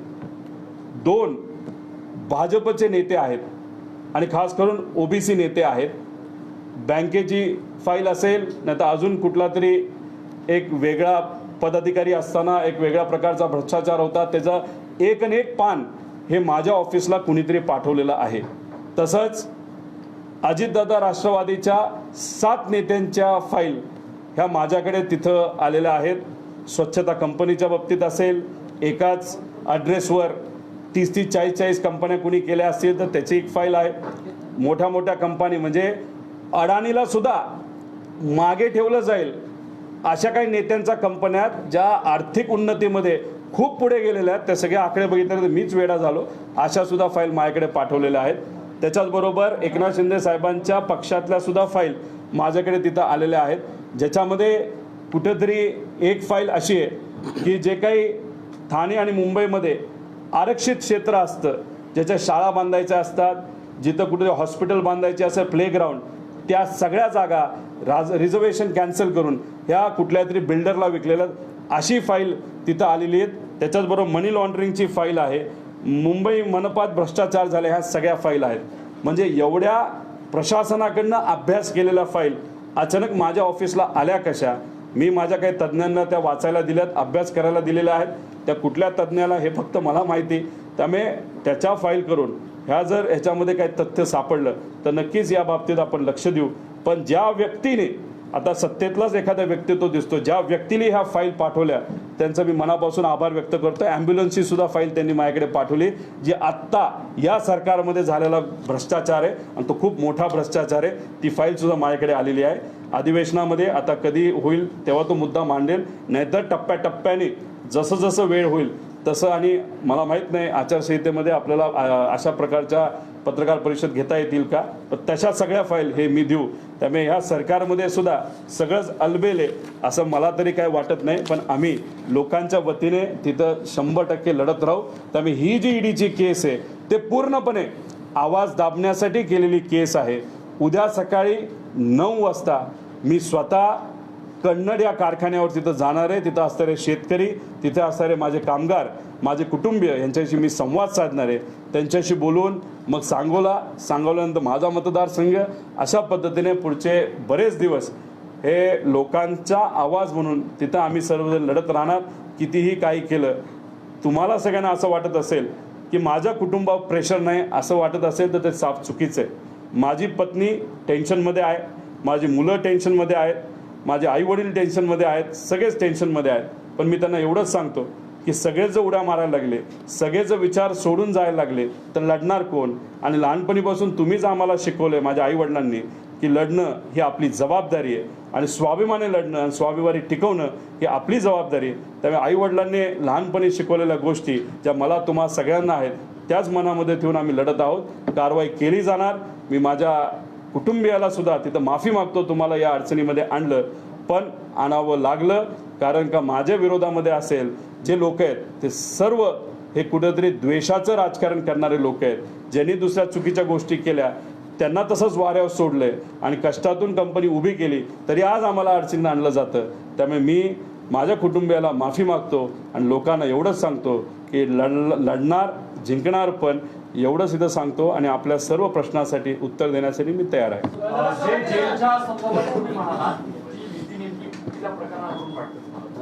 2 भाजपचे नेते आहेत आणि खास करून ओबीसी नेते आहेत. बँकेची फाईल असेल नाही तर अजून कुठला तरी एक वेगळा पदाधिकारी असताना एक वेगळ्या प्रकारचा भ्रष्टाचार होता, त्याचं एक आणि एक पान हे माझ्या ऑफिसला कुणीतरी पाठवलेलं आहे. तसंच अजितदादा राष्ट्रवादीच्या 7 नेत्यांच्या फाईल ह्या माझ्याकडे तिथं आलेल्या आहेत. स्वच्छता कंपनीच्या बाबतीत असेल, एकाच ॲड्रेसवर 30-30, 40-40 कंपन्या कुणी केल्या असतील तर त्याची एक फाईल आहे. मोठ्या मोठ्या कंपनी म्हणजे अडाणीला सुद्धा मागे ठेवलं जाईल अशा काही नेत्यांच्या कंपन्या ज्या आर्थिक उन्नतीमध्ये खूप पुढे गेलेल्या आहेत, त्या सगळे आकडे बघितले तर मीच वेडा झालो. अशा सुद्धा फाईल माझ्याकडे पाठवलेल्या आहेत. त्याच्याचबरोबर एकनाथ शिंदे साहेबांच्या पक्षातल्या सुद्धा फाईल माझ्याकडे तिथं आलेल्या आहेत, ज्याच्यामध्ये कुठेतरी एक फाईल अशी आहे की जे काही ठाणे आणि मुंबईमध्ये आरक्षित क्षेत्र असतं, ज्याच्या शाळा बांधायच्या असतात, जिथं कुठे हॉस्पिटल बांधायचे असेल, प्लेग्राऊंड, त्या सगळ्या जागा रिझर्वेशन कॅन्सल करून ह्या कुठल्या तरी बिल्डरला विकलेल्या अशी फाईल तिथं आलेली आहेत. त्याच्याचबरोबर मनी लॉन्ड्रिंगची फाईल आहे, मुंबई मनपात भ्रष्टाचार झाले, ह्या सगळ्या फाईल आहेत. म्हणजे एवढ्या प्रशासनाकडनं अभ्यास केलेल्या फाईल अचानक माझ्या ऑफिसला आल्या कशा? मी माझ्या काही तज्ज्ञांना त्या वाचायला दिल्यात, अभ्यास करायला दिलेल्या आहेत. त्या कुठल्या तज्ज्ञाला हे फक्त मला माहिती. त्यामुळे त्याच्या फाईल करून ह्या जर ह्याच्यामध्ये काही तथ्य सापडलं तर नक्कीच या बाबतीत आपण लक्ष देऊ. पण ज्या व्यक्तीने आता सत्तेतलाच एखादा व्यक्तित्व दिसतो, ज्या व्यक्तीने ह्या फाईल पाठवल्या त्यांचं मी मनापासून आभार व्यक्त करतो. ॲम्ब्युलन्सची सुद्धा फाईल त्यांनी माझ्याकडे पाठवली, जी आत्ता या सरकारमध्ये झालेला भ्रष्टाचार आहे आणि तो खूप मोठा भ्रष्टाचार आहे. ती फाईल सुद्धा माझ्याकडे आलेली आहे. अधिवेशनामध्ये आता कधी होईल तेव्हा तो मुद्दा मांडेल, नाहीतर टप्प्याटप्प्याने जसं जसं वेळ होईल तसं. आणि मला माहीत नाही आचारसंहितेमध्ये आपल्याला अशा प्रकारच्या पत्रकार परिषद घेता येतील का, पण तशा सगळ्या फाईल हे मी देऊ. त्यामुळे ह्या सरकारमध्ये सुद्धा सगळंच अलबेल आहे असं मला तरी काय वाटत नाही. पण आम्ही लोकांच्या वतीने तिथं 100% लढत राहू. त्यामुळे ही जी ईडीची केस आहे ते पूर्णपणे आवाज दाबण्यासाठी केलेली केस आहे. उद्या सकाळी 9 वाजता मी स्वतः कन्नड या कारखान्यावर तिथं जाणार आहे. तिथं असणारे शेतकरी, तिथे असणारे माझे कामगार, माझे कुटुंबीय यांच्याशी मी संवाद साधणार आहे. त्यांच्याशी बोलून मग सांगोल्यानंतर माझा मतदारसंघ, अशा पद्धतीने पुढचे बरेच दिवस हे लोकांचा आवाज म्हणून तिथं आम्ही सर्वजण लढत राहणार. कितीही काही केलं, तुम्हाला सगळ्यांना असं वाटत असेल की माझ्या कुटुंबावर प्रेशर नाही असं वाटत असेल तर ते साफ चुकीचं आहे. माझी पत्नी टेन्शनमध्ये आहे, माझी मुलं टेन्शनमध्ये आहेत, माझे आईवडील टेन्शनमध्ये आहेत, सगळेच टेन्शनमध्ये आहेत. पण मी त्यांना एवढंच सांगतो की सगळेच जर उड्या मारायला लागले, सगळेच विचार सोडून जायला लागले तर लढणार कोण? आणि लहानपणीपासून तुम्हीच आम्हाला शिकवलं आहे, माझ्या आईवडिलांनी, की लढणं ही आपली जबाबदारी आहे आणि स्वाभिमाने लढणं आणि स्वाभिमानी टिकवणं ही आपली जबाबदारी आहे. त्यामुळे आईवडिलांनी लहानपणी शिकवलेल्या गोष्टी ज्या मला तुम्हा सगळ्यांना आहेत त्याच मनामध्ये ठेवून आम्ही लढत आहोत. कारवाई केली जाणार. मी माझ्या कुटुंबियाला सुद्धा तिथं माफी मागतो, तुम्हाला या अडचणीमध्ये आणलं पण आणावं लागलं. कारण का माझ्या विरोधामध्ये असेल जे लोक आहेत ते सर्व हे कुठेतरी द्वेषाचं राजकारण करणारे लोक आहेत. ज्यांनी दुसऱ्या चुकीच्या गोष्टी केल्या त्यांना तसंच वाऱ्यावर सोडलंय आणि कष्टातून कंपनी उभी केली तरी आज आम्हाला अडचणीत आणलं जातं. त्यामुळे मी माझ्या कुटुंबियाला माफी मागतो आणि लोकांना एवढंच सांगतो की लढणार, जिंकणार पण, एवढंच इथं सांगतो. आणि आपल्या सर्व प्रश्नासाठी उत्तर देण्यासाठी मी तयार आहे.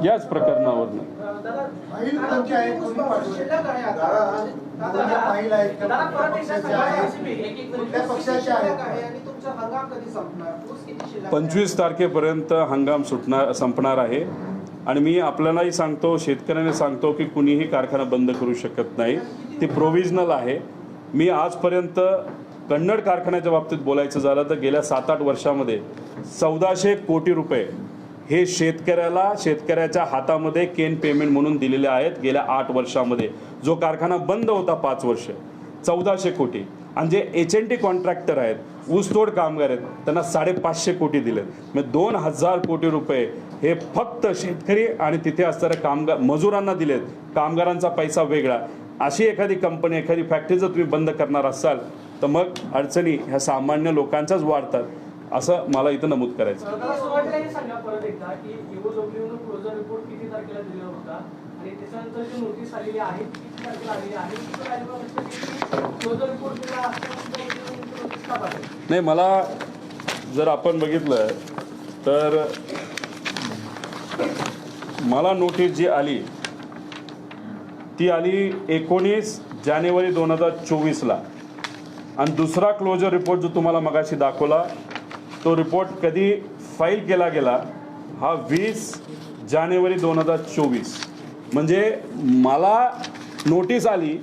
याच प्रकरणावरनं पंचवीस तारखेपर्यंत हंगाम संपणार आहे. आणि मी आपल्यालाही सांगतो, शेतकऱ्यांना सांगतो की कुणीही कारखाना बंद करू शकत नाही, ती प्रोव्हिजनल आहे. मी आजपर्यंत कन्नड कारखान्याच्या बाबतीत बोलायचं झालं तर गेल्या 7-8 वर्षामध्ये 1400 कोटी रुपये हे शेतकऱ्याच्या हातामध्ये केन पेमेंट म्हणून दिलेले आहेत गेल्या 8 वर्षामध्ये. जो कारखाना बंद होता 5 वर्ष, 1400 कोटी. आणि जे HNT कॉन्ट्रॅक्टर आहेत, ऊसतोड कामगार आहेत, त्यांना 550 कोटी दिलेत. म्हणजे 2000 कोटी रुपये हे फक्त शेतकरी आणि तिथे असणाऱ्या कामगार मजुरांना दिलेत. कामगारांचा पैसा वेगळा. अशी एखादी कंपनी, एखादी फॅक्टरी जर तुम्ही बंद करणार असाल तर मग अडचणी ह्या सामान्य लोकांच्याच वाढतात, असं मला इथं नमूद करायचं. सुरुवातीला हे सांगा परत एकदा की EOW क्लोजर रिपोर्ट किती तारखेला दिला होता आणि त्याच्यानंतर जी नोटीस आलेली आहे किती तारखेला आलेली आहे, क्लोजर रिपोर्ट दिला नोटीस का पाहिजे? नाही, मला जर आपण बघितलं तर मला नोटीस जी आली ती आली 19 जानेवारी 2024ला. आणि दुसरा क्लोजर रिपोर्ट जो तुम्हाला मगाशी दाखवला तो रिपोर्ट कधी फाईल केला गेला हा 20 जानेवारी 2024. म्हणजे मला नोटीस आली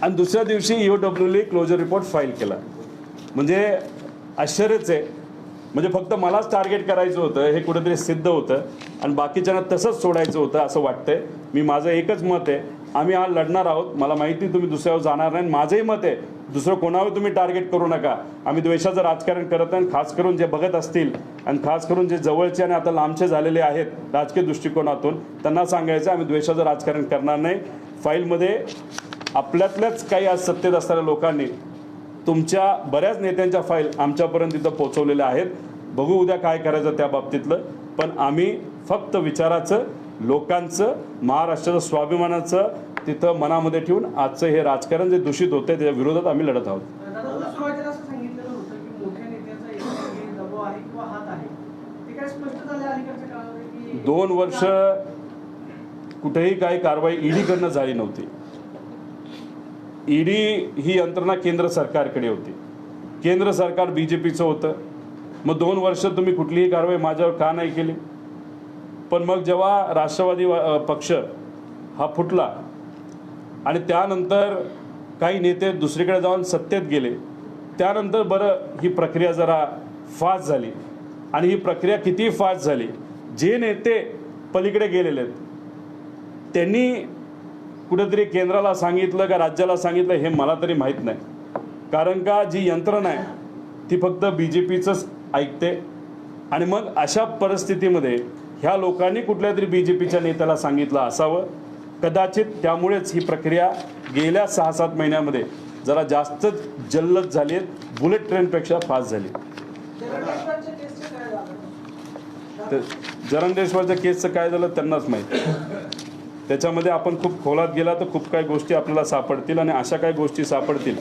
आणि दुसऱ्या दिवशी EOWने क्लोजर रिपोर्ट फाईल केला. म्हणजे आश्चर्यच आहे. म्हणजे फक्त मलाच टार्गेट करायचं होतं हे कुठेतरी सिद्ध होतं आणि बाकीच्यांना तसंच सोडायचं होतं असं वाटतंय. मी माझं एकच मत आहे, आम्ही हा लढणार आहोत. मला माहिती तुम्ही दुसऱ्यावर जाणार नाही. माझंही मत आहे दुसरं कोणावर तुम्ही टार्गेट करू नका. आम्ही द्वेषाचं राजकारण करत नाही. खास करून जे बघत असतील आणि खास करून जे जवळचे आणि आता लांबचे झालेले आहेत राजकीय दृष्टिकोनातून त्यांना सांगायचं आम्ही द्वेषाचं राजकारण करणार नाही. फाईलमध्ये आपल्यातल्याच काही आज सत्तेत असणाऱ्या लोकांनी तुमच्या बऱ्याच नेत्यांच्या फाईल आमच्यापर्यंत तिथं पोहोचवलेल्या आहेत. बघू उद्या काय करायचं त्या बाबतीतलं. पण आम्ही फक्त विचाराचं, लोकांचं, महाराष्ट्राचं स्वाभिमानाचं तिथं मनामध्ये ठेवून आजचं हे राजकारण जे दूषित होतं त्याच्या विरोधात आम्ही लढत आहोत. सुरुवातीला असं सांगितलेलं होतं की मोठ्या नेत्यांचा एक दबाव आहे किंवा हात आहे, ते काय स्पष्ट झालं अलीकडच्या काळामध्ये की 2 वर्ष कुठेही काही कारवाई ईडीकडनं झाली नव्हती. ईडी ही यंत्रणा केंद्र सरकारकडे होती. केंद्र सरकार BJPचं होतं. मग 2 वर्ष तुम्ही कुठलीही कारवाई माझ्यावर का नाही केली? पण मग जेव्हा राष्ट्रवादी पक्ष हा फुटला आणि त्यानंतर काही नेते दुसरीकडे जाऊन सत्तेत गेले, त्यानंतर बरं ही प्रक्रिया जरा फास्ट झाली. आणि ही प्रक्रिया किती फास्ट झाली, जे नेते पलीकडे गेलेले आहेत त्यांनी कुठेतरी केंद्राला सांगितलं का राज्याला सांगितलं हे मला तरी माहीत नाही. कारण का जी यंत्रणा आहे ती फक्त BJPचंच ऐकते. आणि मग अशा परिस्थितीमध्ये ह्या लोकांनी कुठल्या तरी BJPच्या नेत्याला सांगितलं असावं कदाचित. त्यामुळेच ही प्रक्रिया गेल्या 6-7 महिन्यामध्ये जरा जास्तच जल्लद झाली आहे. बुलेट ट्रेनपेक्षा फास्ट झाली. तर जरंगेश्वरच्या केसचं काय झालं त्यांनाच माहिती. त्याच्यामध्ये आपण खूप खोलात गेला तर खूप काही गोष्टी आपल्याला सापडतील आणि अशा काही गोष्टी सापडतील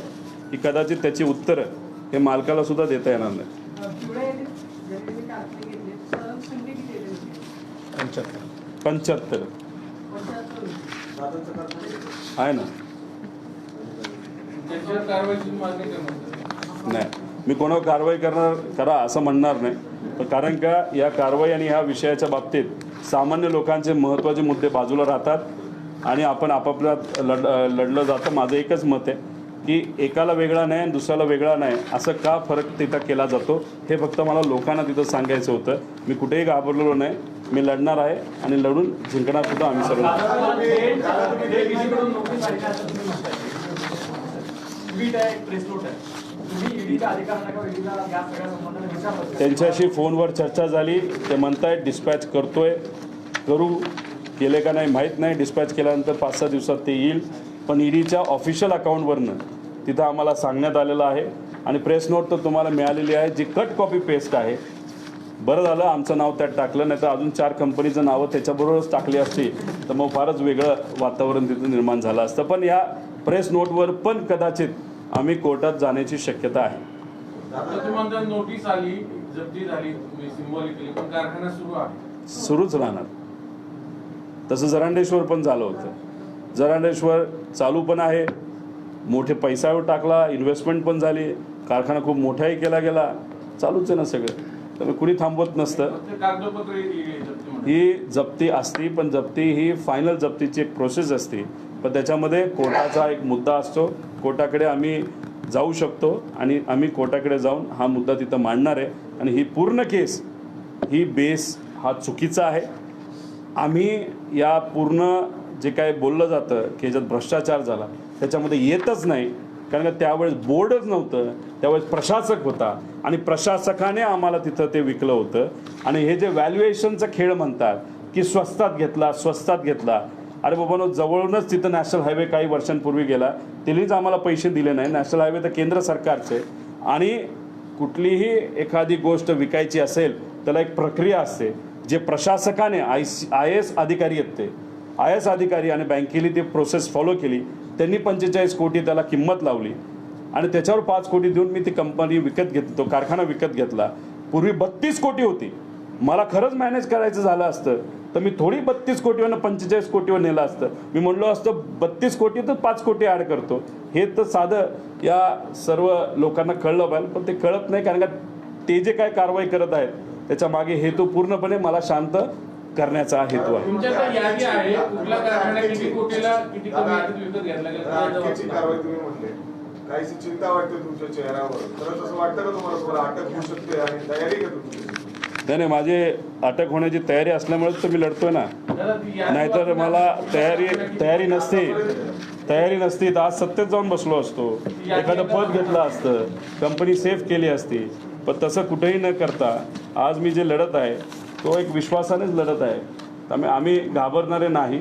की कदाचित त्याची उत्तरं हे मालकाला सुद्धा देता येणार नाही. 75 आहे ना. नाही, मी कोणावर कारवाई करा असं म्हणणार नाही. कारण का या कारवाई आणि ह्या विषयाच्या बाबतीत सामान्य लोकांचे महत्त्वाचे मुद्दे बाजूला राहतात आणि आपण आपापल्यात लढलं जातं. माझं एकच मत आहे की एकाला वेगळा नाही आणि दुसऱ्याला वेगळा नाही असं का फरक तिथं केला जातो हे फक्त मला लोकांना तिथं सांगायचं होतं. मी कुठेही घाबरलेलो नाही. मी लढणार आहे आणि लढून जिंकणार सुद्धा आम्ही सर्व. त्यांच्याशी फोनवर चर्चा झाली. ते म्हणतायत डिस्पॅच करू केले का नाही माहीत नाही. डिस्पॅच केल्यानंतर 5-6 दिवसात ते येईल. पण ईडीच्या ऑफिशियल अकाउंटवरनं तिथं आम्हाला सांगण्यात आलेलं आहे आणि प्रेस नोट तर तुम्हाला मिळालेली आहे जी कट कॉपी पेस्ट आहे. बरं झालं आमचं नाव त्यात टाकलं, नाही तर अजून 4 कंपनीचं नावं त्याच्याबरोबरच टाकली असती तर मग फारच वेगळं वातावरण तिथं निर्माण झालं असतं. पण या प्रेस नोटवर पण कदाचित आम्ही कोर्टात जाण्याची शक्यता आहे. नोटीस आली, जप्ती झाली, सिंबॉलिकली पण कारखाना सुरू आहे, सुरूच राहणार. तसं जरांडेश्वर पण झालं होतं. जरांडेश्वर चालू पण आहे, मोठे पैसावर टाकला, इन्व्हेस्टमेंट पण झाली, कारखाना खूप मोठाही केला गेला, चालूच आहे ना सगळं. तर कुणी थांबवत नसतं. ही जप्ती असती पण जप्ती ही फायनल जप्तीची एक प्रोसेस असते. पण त्याच्यामध्ये कोर्टाचा एक मुद्दा असतो. कोर्टाकडे आम्ही जाऊ शकतो आणि आम्ही कोर्टाकडे जाऊन हा मुद्दा तिथं मांडणार आहे. आणि ही पूर्ण केस ही बेस हा चुकीचा आहे. आम्ही या पूर्ण जे काय बोललं जातं की याच्यात भ्रष्टाचार झाला त्याच्यामध्ये येतच नाही, कारण का त्यावेळेस बोर्डच नव्हतं, त्यावेळेस प्रशासक होता आणि प्रशासकाने आम्हाला तिथं ते विकलं होतं. आणि हे जे व्हॅल्युएशनचा खेळ म्हणतात की स्वस्तात घेतला, अरे बाबांनो, जवळूनच तिथं नॅशनल हायवे काही वर्षांपूर्वी गेला, त्यांनीच आम्हाला पैसे दिले नाही. नॅशनल हायवे तर केंद्र सरकारचे, आणि कुठलीही एखादी गोष्ट विकायची असेल त्याला एक प्रक्रिया असते. जे प्रशासकाने आय एस अधिकारी आहेत ते आय एस अधिकारी आणि बँकेने ती प्रोसेस फॉलो केली. त्यांनी 45 कोटी त्याला किंमत लावली आणि त्याच्यावर 5 कोटी देऊन मी ती कंपनी विकत घेतली, तो कारखाना विकत घेतला. पूर्वी 32 कोटी होती. मला खरंच मॅनेज करायचं झालं असतं तर मी थोडी 32 कोटीवर 45 कोटीवर नेलं असतं. मी म्हणलो असतं 32 कोटी तर 5 कोटी ॲड करतो. हे तर साधं या सर्व लोकांना कळलं पाहिजे, पण ते कळत नाही, कारण का ते जे काय कारवाई करत आहेत त्याच्या मागे हेतू पूर्णपणे मला शांत करण्याचा हेतू आहे. तुमच्याकडे यादी आहे कुठला कारखाना किती कोटीला किती कमी विकत घेतला अटकेची गेला? कारवाई तुम्ही म्हटले, काहीशी चिंता वाटते तुमच्या चेहऱ्यावर. खरंच असं वाटतं का तुम्हाला अटक होऊ शकते आणि तयारी का तुमची? नाही, माझी अटक होण्याची तयारी असल्यामुळेच तर मी लढतोय ना, नाहीतर मला तयारी नसती तर आज सत्तेत जाऊन बसलो असतो, एखादं पद घेतलं असतं, कंपनी सेफ केली असती. पण तसं कुठेही न करता आज मी जे लढत आहे तो एक विश्वासानेच लढत आहे. त्यामुळे आम्ही घाबरणारे नाही,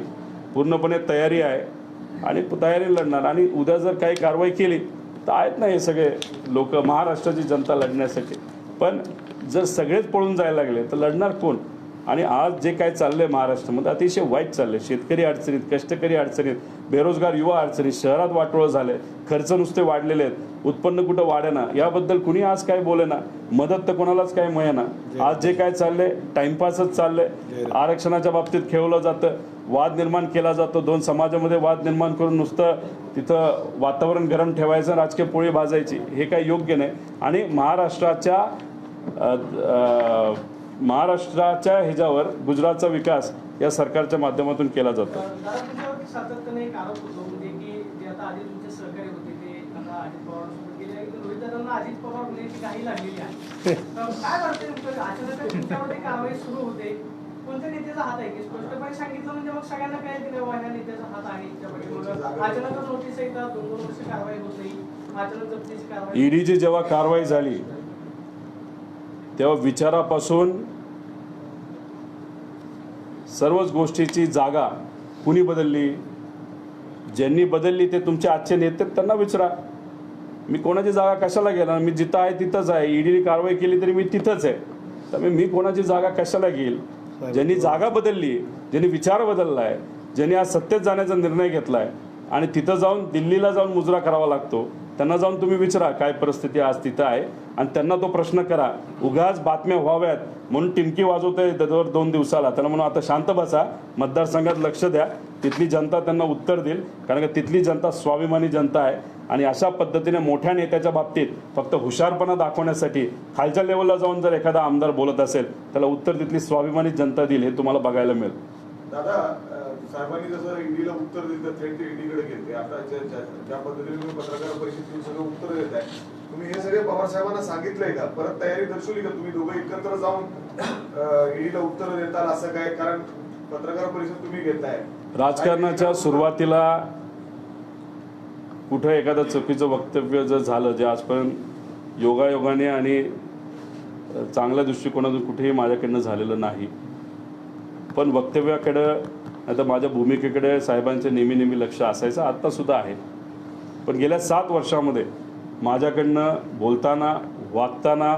पूर्णपणे तयारी आहे आणि तयारी लढणार. आणि उद्या जर काही कारवाई केली तर आहेत ना हे सगळे लोक, महाराष्ट्राची जनता लढण्यासाठी. पण जर सगळेच पळून जायला लागले तर लढणार कोण? आणि आज जे काय चाललं आहे महाराष्ट्रामध्ये अतिशय वाईट चाललं आहे. शेतकरी अडचणीत, कष्टकरी अडचणीत, बेरोजगार युवा अडचणीत, शहरात वाटोळं झालं आहे, खर्च नुसते वाढलेले आहेत, उत्पन्न कुठं वाढेना, याबद्दल कुणी आज काय बोलेना, मदत तर कोणालाच काय मिळेना. आज जे काय चाललं आहे टाईमपासच चाललं आहे. आरक्षणाच्या बाबतीत खेळवलं जातं, वाद निर्माण केला जातो, दोन समाजामध्ये वाद निर्माण करून नुसतं तिथं वातावरण गरम ठेवायचं, राजकीय पोळी भाजायची, हे काही योग्य नाही. आणि महाराष्ट्राच्या ह्याच्यावर गुजरातचा विकास या सरकारच्या माध्यमातून केला जातो. दादा, तुमच्यावरती सातत्याने एक आरोप होतो, म्हणजे की जे आता आधी तुमचे सहकारी होते ते आता अजित पवारांसोबत गेले, रोहित दादांना अजित पवार होण्याची काही लागलेली आहे. तर काय वाटतं नेमकं अचानक तुमच्यावरती कारवाई सुरू होते, कोणत्या नेत्याचा हात आहे? की स्पष्टपणे सांगितलं म्हणजे मग सगळ्यांना काय की नाही ह्या नेत्याचा हात आहे याच्यामध्ये. अचानक नोटीस येतात, 2-2 वर्ष कारवाई होत नाही, अचानक जप्तीची कारवाई. ईडीची जेव्हा कारवाई झाली तेव्हा विचारापासून सर्वच गोष्टीची जागा कुणी बदलली, ज्यांनी बदलली ते तुमचे आजचे नेते, त्यांना विचारा. मी कोणाची जागा कशाला घेणार? मी जिथं आहे तिथंच आहे. ईडीने कारवाई केली तरी मी तिथंच आहे. त्यामुळे मी कोणाची जागा कशाला घेईल? ज्यांनी जागा बदलली, ज्यांनी विचार बदलला आहे, ज्यांनी आज सत्तेत जाण्याचा निर्णय घेतला आहे आणि तिथं जाऊन दिल्लीला जाऊन मुजरा करावा लागतो, त्यांना जाऊन तुम्ही विचारा काय परिस्थिती आज तिथं आहे आणि त्यांना तो प्रश्न करा. उगाच बातम्या व्हाव्यात म्हणून टिमकी वाजवतोय दर 2 दिवसाला, त्यांना म्हणून आता शांत बसा, मतदारसंघात लक्ष द्या, तिथली जनता त्यांना उत्तर देईल, कारण का तिथली जनता स्वाभिमानी जनता आहे. आणि अशा पद्धतीने मोठ्या नेत्याच्या बाबतीत फक्त हुशारपणा दाखवण्यासाठी खालच्या लेवलला जाऊन जर एखादा आमदार बोलत असेल त्याला उत्तर तिथली स्वाभिमानी जनता देईल, हे तुम्हाला बघायला मिळेल. दादा, साहेबांनी जसं ईडीला उत्तर दिलं थेट ईडीकडे गेले. आता ज्या पद्धतीने तुम्ही पत्रकार परिषदेतून सगळं उत्तर देत आहे, तुम्ही हे सगळे पवार साहेबांना सांगितलंय का? परत तयारी दर्शवली का तुम्ही दोघं एकत्र जाऊन ईडीला उत्तर देताल असं काय? कारण पत्रकार परिषद तुम्ही घेताय. राजकारणाच्या सुरुवातीला कुठं एखादं चुकीचं वक्तव्य जर झालं, जे आजपर्यंत योगायोगाने आणि चांगल्या दृष्टिकोनातून कुठेही माझ्याकडनं झालेलं नाही, पण वक्तव्याकडं आता माझ्या भूमिकेकडे साहेबांचे नेहमी लक्ष असायचं, आत्तासुद्धा आहे. पण गेल्या 7 वर्षामध्ये माझ्याकडनं बोलताना वागताना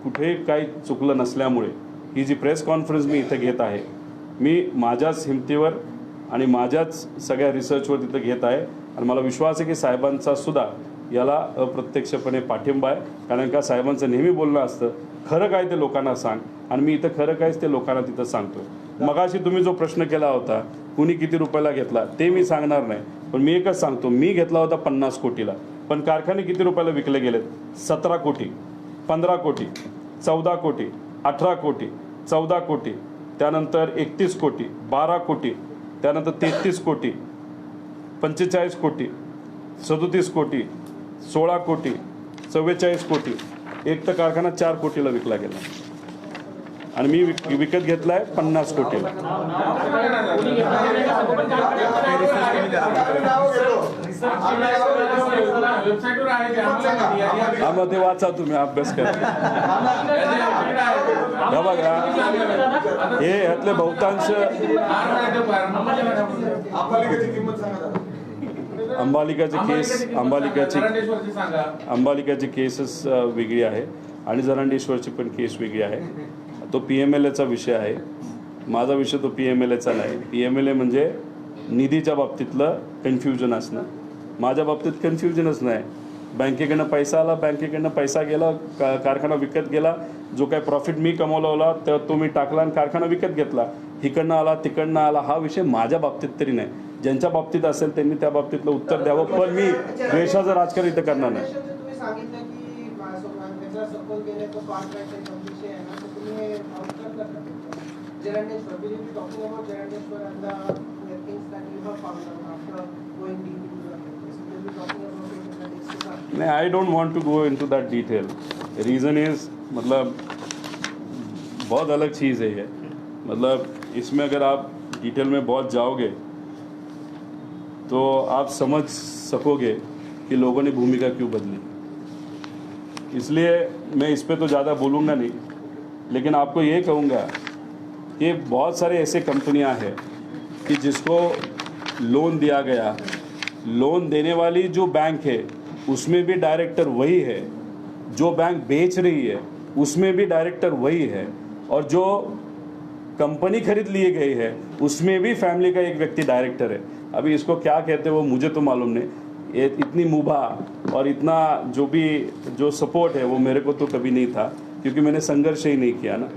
कुठेही काही चुकलं नसल्यामुळे ही जी प्रेस कॉन्फरन्स मी इथं घेत आहे, मी माझ्याच हिमतीवर आणि माझ्याच सगळ्या रिसर्चवर तिथं घेत आहे. आणि मला विश्वास आहे की साहेबांचा सुद्धा याला अप्रत्यक्षपणे पाठिंबा आहे, कारण का साहेबांचं नेहमी बोलणं असतं, खरं काय ते लोकांना सांग, आणि मी इथं खरं कायच ते लोकांना तिथं सांगतो. मगाशी तुम्ही जो प्रश्न केला होता कुणी किती रुपयाला घेतला ते मी सांगणार नाही, पण मी एकच सांगतो, मी घेतला होता 50 कोटीला, पण कारखाने किती रुपयाला विकले गेलेत? 17 कोटी, 15 कोटी, 14 कोटी, 18 कोटी, 14 कोटी, त्यानंतर 31 कोटी, 12 कोटी, त्यानंतर 33 कोटी, 45 कोटी, 37 कोटी, 16 कोटी, 44 कोटी, एक तर कारखाना 4 कोटीला विकला गेला. आणि मी विकत घेतला आहे 50 कोटीला. वेबसाईटवर आहे ते आम्हाला हा मग ते वाचा तुम्ही, अभ्यास करा. हे बघा, हे ह्यातले बहुतांश महापालिकेची किंमत सांगा दादा. अंबालिकाची केसेस वेगळी आहे आणि जरांडेश्वरची पण केस वेगळी आहे. तो PMLAचा विषय आहे. माझा विषय तो PMLAचा नाही. PMLA म्हणजे निधीच्या बाबतीतलं कन्फ्युजन असणं. माझ्या बाबतीत कन्फ्युजनच नाही. बँकेकडनं पैसा आला, बँकेकडनं पैसा गेला, कारखाना विकत गेला, जो काय प्रॉफिट मी कमवला तर तो मी टाकला आणि कारखाना विकत घेतला. इकडनं आला तिकडनं आला, हा विषय माझ्या बाबतीत तरी नाही. ज्यांच्या बाबतीत असेल त्यांनी त्या बाबतीतलं उत्तर द्यावं, पण मी द्वेषाचं राजकारण इथं करणार नाही. तुम्ही सांगितलं की त्याचा सपोर्ट केल्याचं कॉन्ट्रॅक्ट विषय आहे ना, तर तुम्ही हे आउटकम करता. Jerandeshwar, will you be talking about Jerandeshwar and the things that you have found out after going deep into the case? Will you be talking about it in the next discussion? नहीं, I don't want to go into that detail. Reason is मतलब बहुत अलग चीज़ है ये. मतलब इसमें अगर आप डिटेल में बहुत जाओगे तो आप समझ सकोगे कि लोगों ने भूमिका क्यों बदली. इसलिए मैं इस पे तो ज़्यादा बोलूँगा नहीं, लेकिन आपको ये कहूँगा कि बहुत सारे ऐसे कंपनियां हैं कि जिसको लोन दिया गया, लोन देने वाली जो बैंक है उसमें भी डायरेक्टर वही है, जो बैंक बेच रही है उसमें भी डायरेक्टर वही है, और जो कंपनी खरीद लिए गई है उसमें भी फैमिली का एक व्यक्ति डायरेक्टर है. अभी इसको क्या कहते हैं वो मुझे तो मालूम नहीं. ये इतनी मुभा और इतना जो सपोर्ट है वो मेरे को तो कभी नहीं था, क्योंकि मैंने संघर्ष ही नहीं किया ना.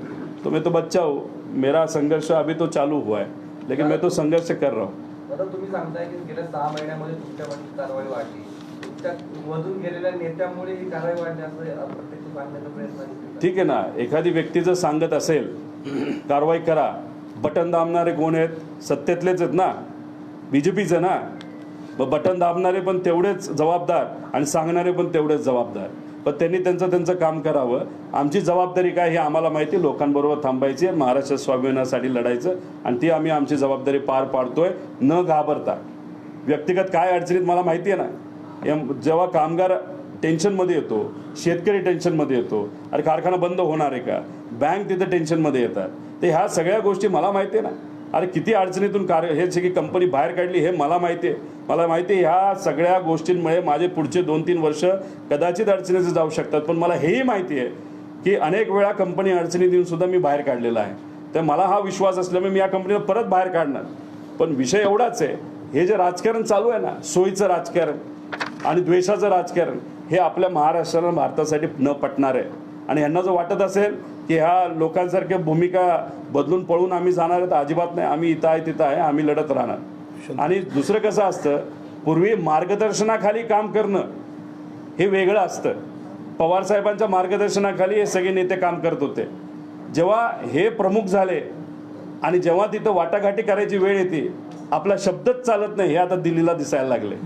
तो मैं तो बच्चा हूँ, मेरा संघर्ष अभी तो चालू हुआ है, लेकिन मैं तो संघर्ष कर रहा हूँ. दादा, तुम्ही सांगताय की गेल्या 6 महिन्यामध्ये तुमच्यावरती कारवाई वाढली. तुमच्या मधून गेलेल्या नेत्यामुळे ही कारवाई वाढली असं प्रत्यक्ष सांगण्याचा प्रयत्न आहे. ठीक आहे ना, एखादी व्यक्ती जर सांगत असेल कारवाई करा, बटन दाबणारे कोण आहेत? सत्तेतलेच आहेत ना, BJPचं ना. बटन दाबणारे पण तेवढेच जबाबदार आणि सांगणारे पण तेवढेच जबाबदार. पण त्यांनी त्यांचं काम करावं. आमची जबाबदारी काय हे आम्हाला माहिती. लोकांबरोबर थांबायची, महाराष्ट्र स्वाभिमानासाठी लढायचं, आणि ती आम्ही आमची जबाबदारी पार पाडतोय न घाबरता. व्यक्तिगत काय अडचणीत मला माहिती आहे ना. जेव्हा कामगार टेन्शनमध्ये येतो, शेतकरी टेन्शनमध्ये येतो, अरे कारखाना बंद होणार आहे का, बँक तिथं टेन्शनमध्ये येतात, तर ह्या सगळ्या गोष्टी मला माहिती आहे ना. अरे किती अडचणीतून हे सगळी कंपनी बाहेर काढली हे मला माहिती आहे. मला माहिती आहे ह्या सगळ्या गोष्टींमुळे माझे पुढचे 2-3 वर्ष कदाचित अडचणीचे जाऊ शकतात, पण मला हेही माहिती आहे की अनेक वेळा कंपनी अडचणी देऊन सुद्धा मी बाहेर काढलेला आहे. तर मला हा विश्वास असल्यामुळे मी या कंपनीला परत बाहेर काढणार. पण विषय एवढाच आहे, हे जे राजकारण चालू आहे ना, सोयीचं राजकारण आणि द्वेषाचं राजकारण, हे आपल्या महाराष्ट्राला भारतासाठी न पटणार आहे. आणि यांना जर वाटत असेल की ह्या लोकांसारख्या भूमिका बदलून पळून आम्ही जाणार आहे, तर अजिबात नाही. आम्ही इथं आहे तिथं आहे, आम्ही लढत राहणार. आणि दुसरं कसं असतं, पूर्वी मार्गदर्शनाखाली काम करणं हे वेगळं असतं. पवारसाहेबांच्या मार्गदर्शनाखाली हे सगळे नेते काम करत होते. जेव्हा हे प्रमुख झाले आणि जेव्हा तिथं वाटाघाटी करायची वेळ येते, आपला शब्दच चालत नाही, हे आता दिल्लीला दिसायला लागले.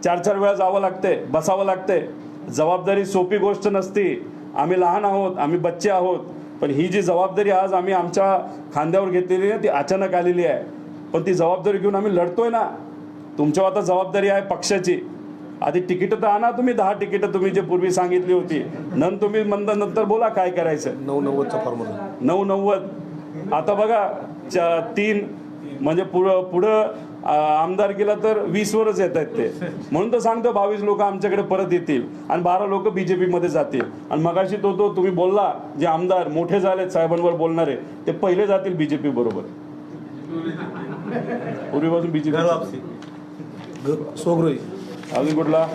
4-4 वेळा जावं लागते, बसावं लागते. जबाबदारी सोपी गोष्ट नसती. आम्ही लहान आहोत, आम्ही बच्चे आहोत, पण ही जी जबाबदारी आज आम्ही आमच्या खांद्यावर घेतलेली आहे ती अचानक आलेली आहे. पण ती जबाबदारी घेऊन आम्ही लढतोय ना. तुमच्यावर आता जबाबदारी आहे पक्षाची. आधी तिकीटं तर आणा तुम्ही, 10 तिकीटं तुम्ही जे पूर्वी सांगितली होती. तुम्ही नंतर बोला काय करायचं. 990चा फॉर्म्युला 990 आता बघा 3 म्हणजे पुढं आमदारकीला तर 20वरच येत आहेत ते. म्हणून तर सांगतो 22 लोक आमच्याकडे परत येतील आणि 12 लोक BJP मध्ये जातील. आणि मगाशी तो तुम्ही बोलला जे आमदार मोठे झालेत साहेबांवर बोलणारे, ते पहिले जातील BJP बरोबर. पूर्वीपासून BJP सोगरोई अजून कुठला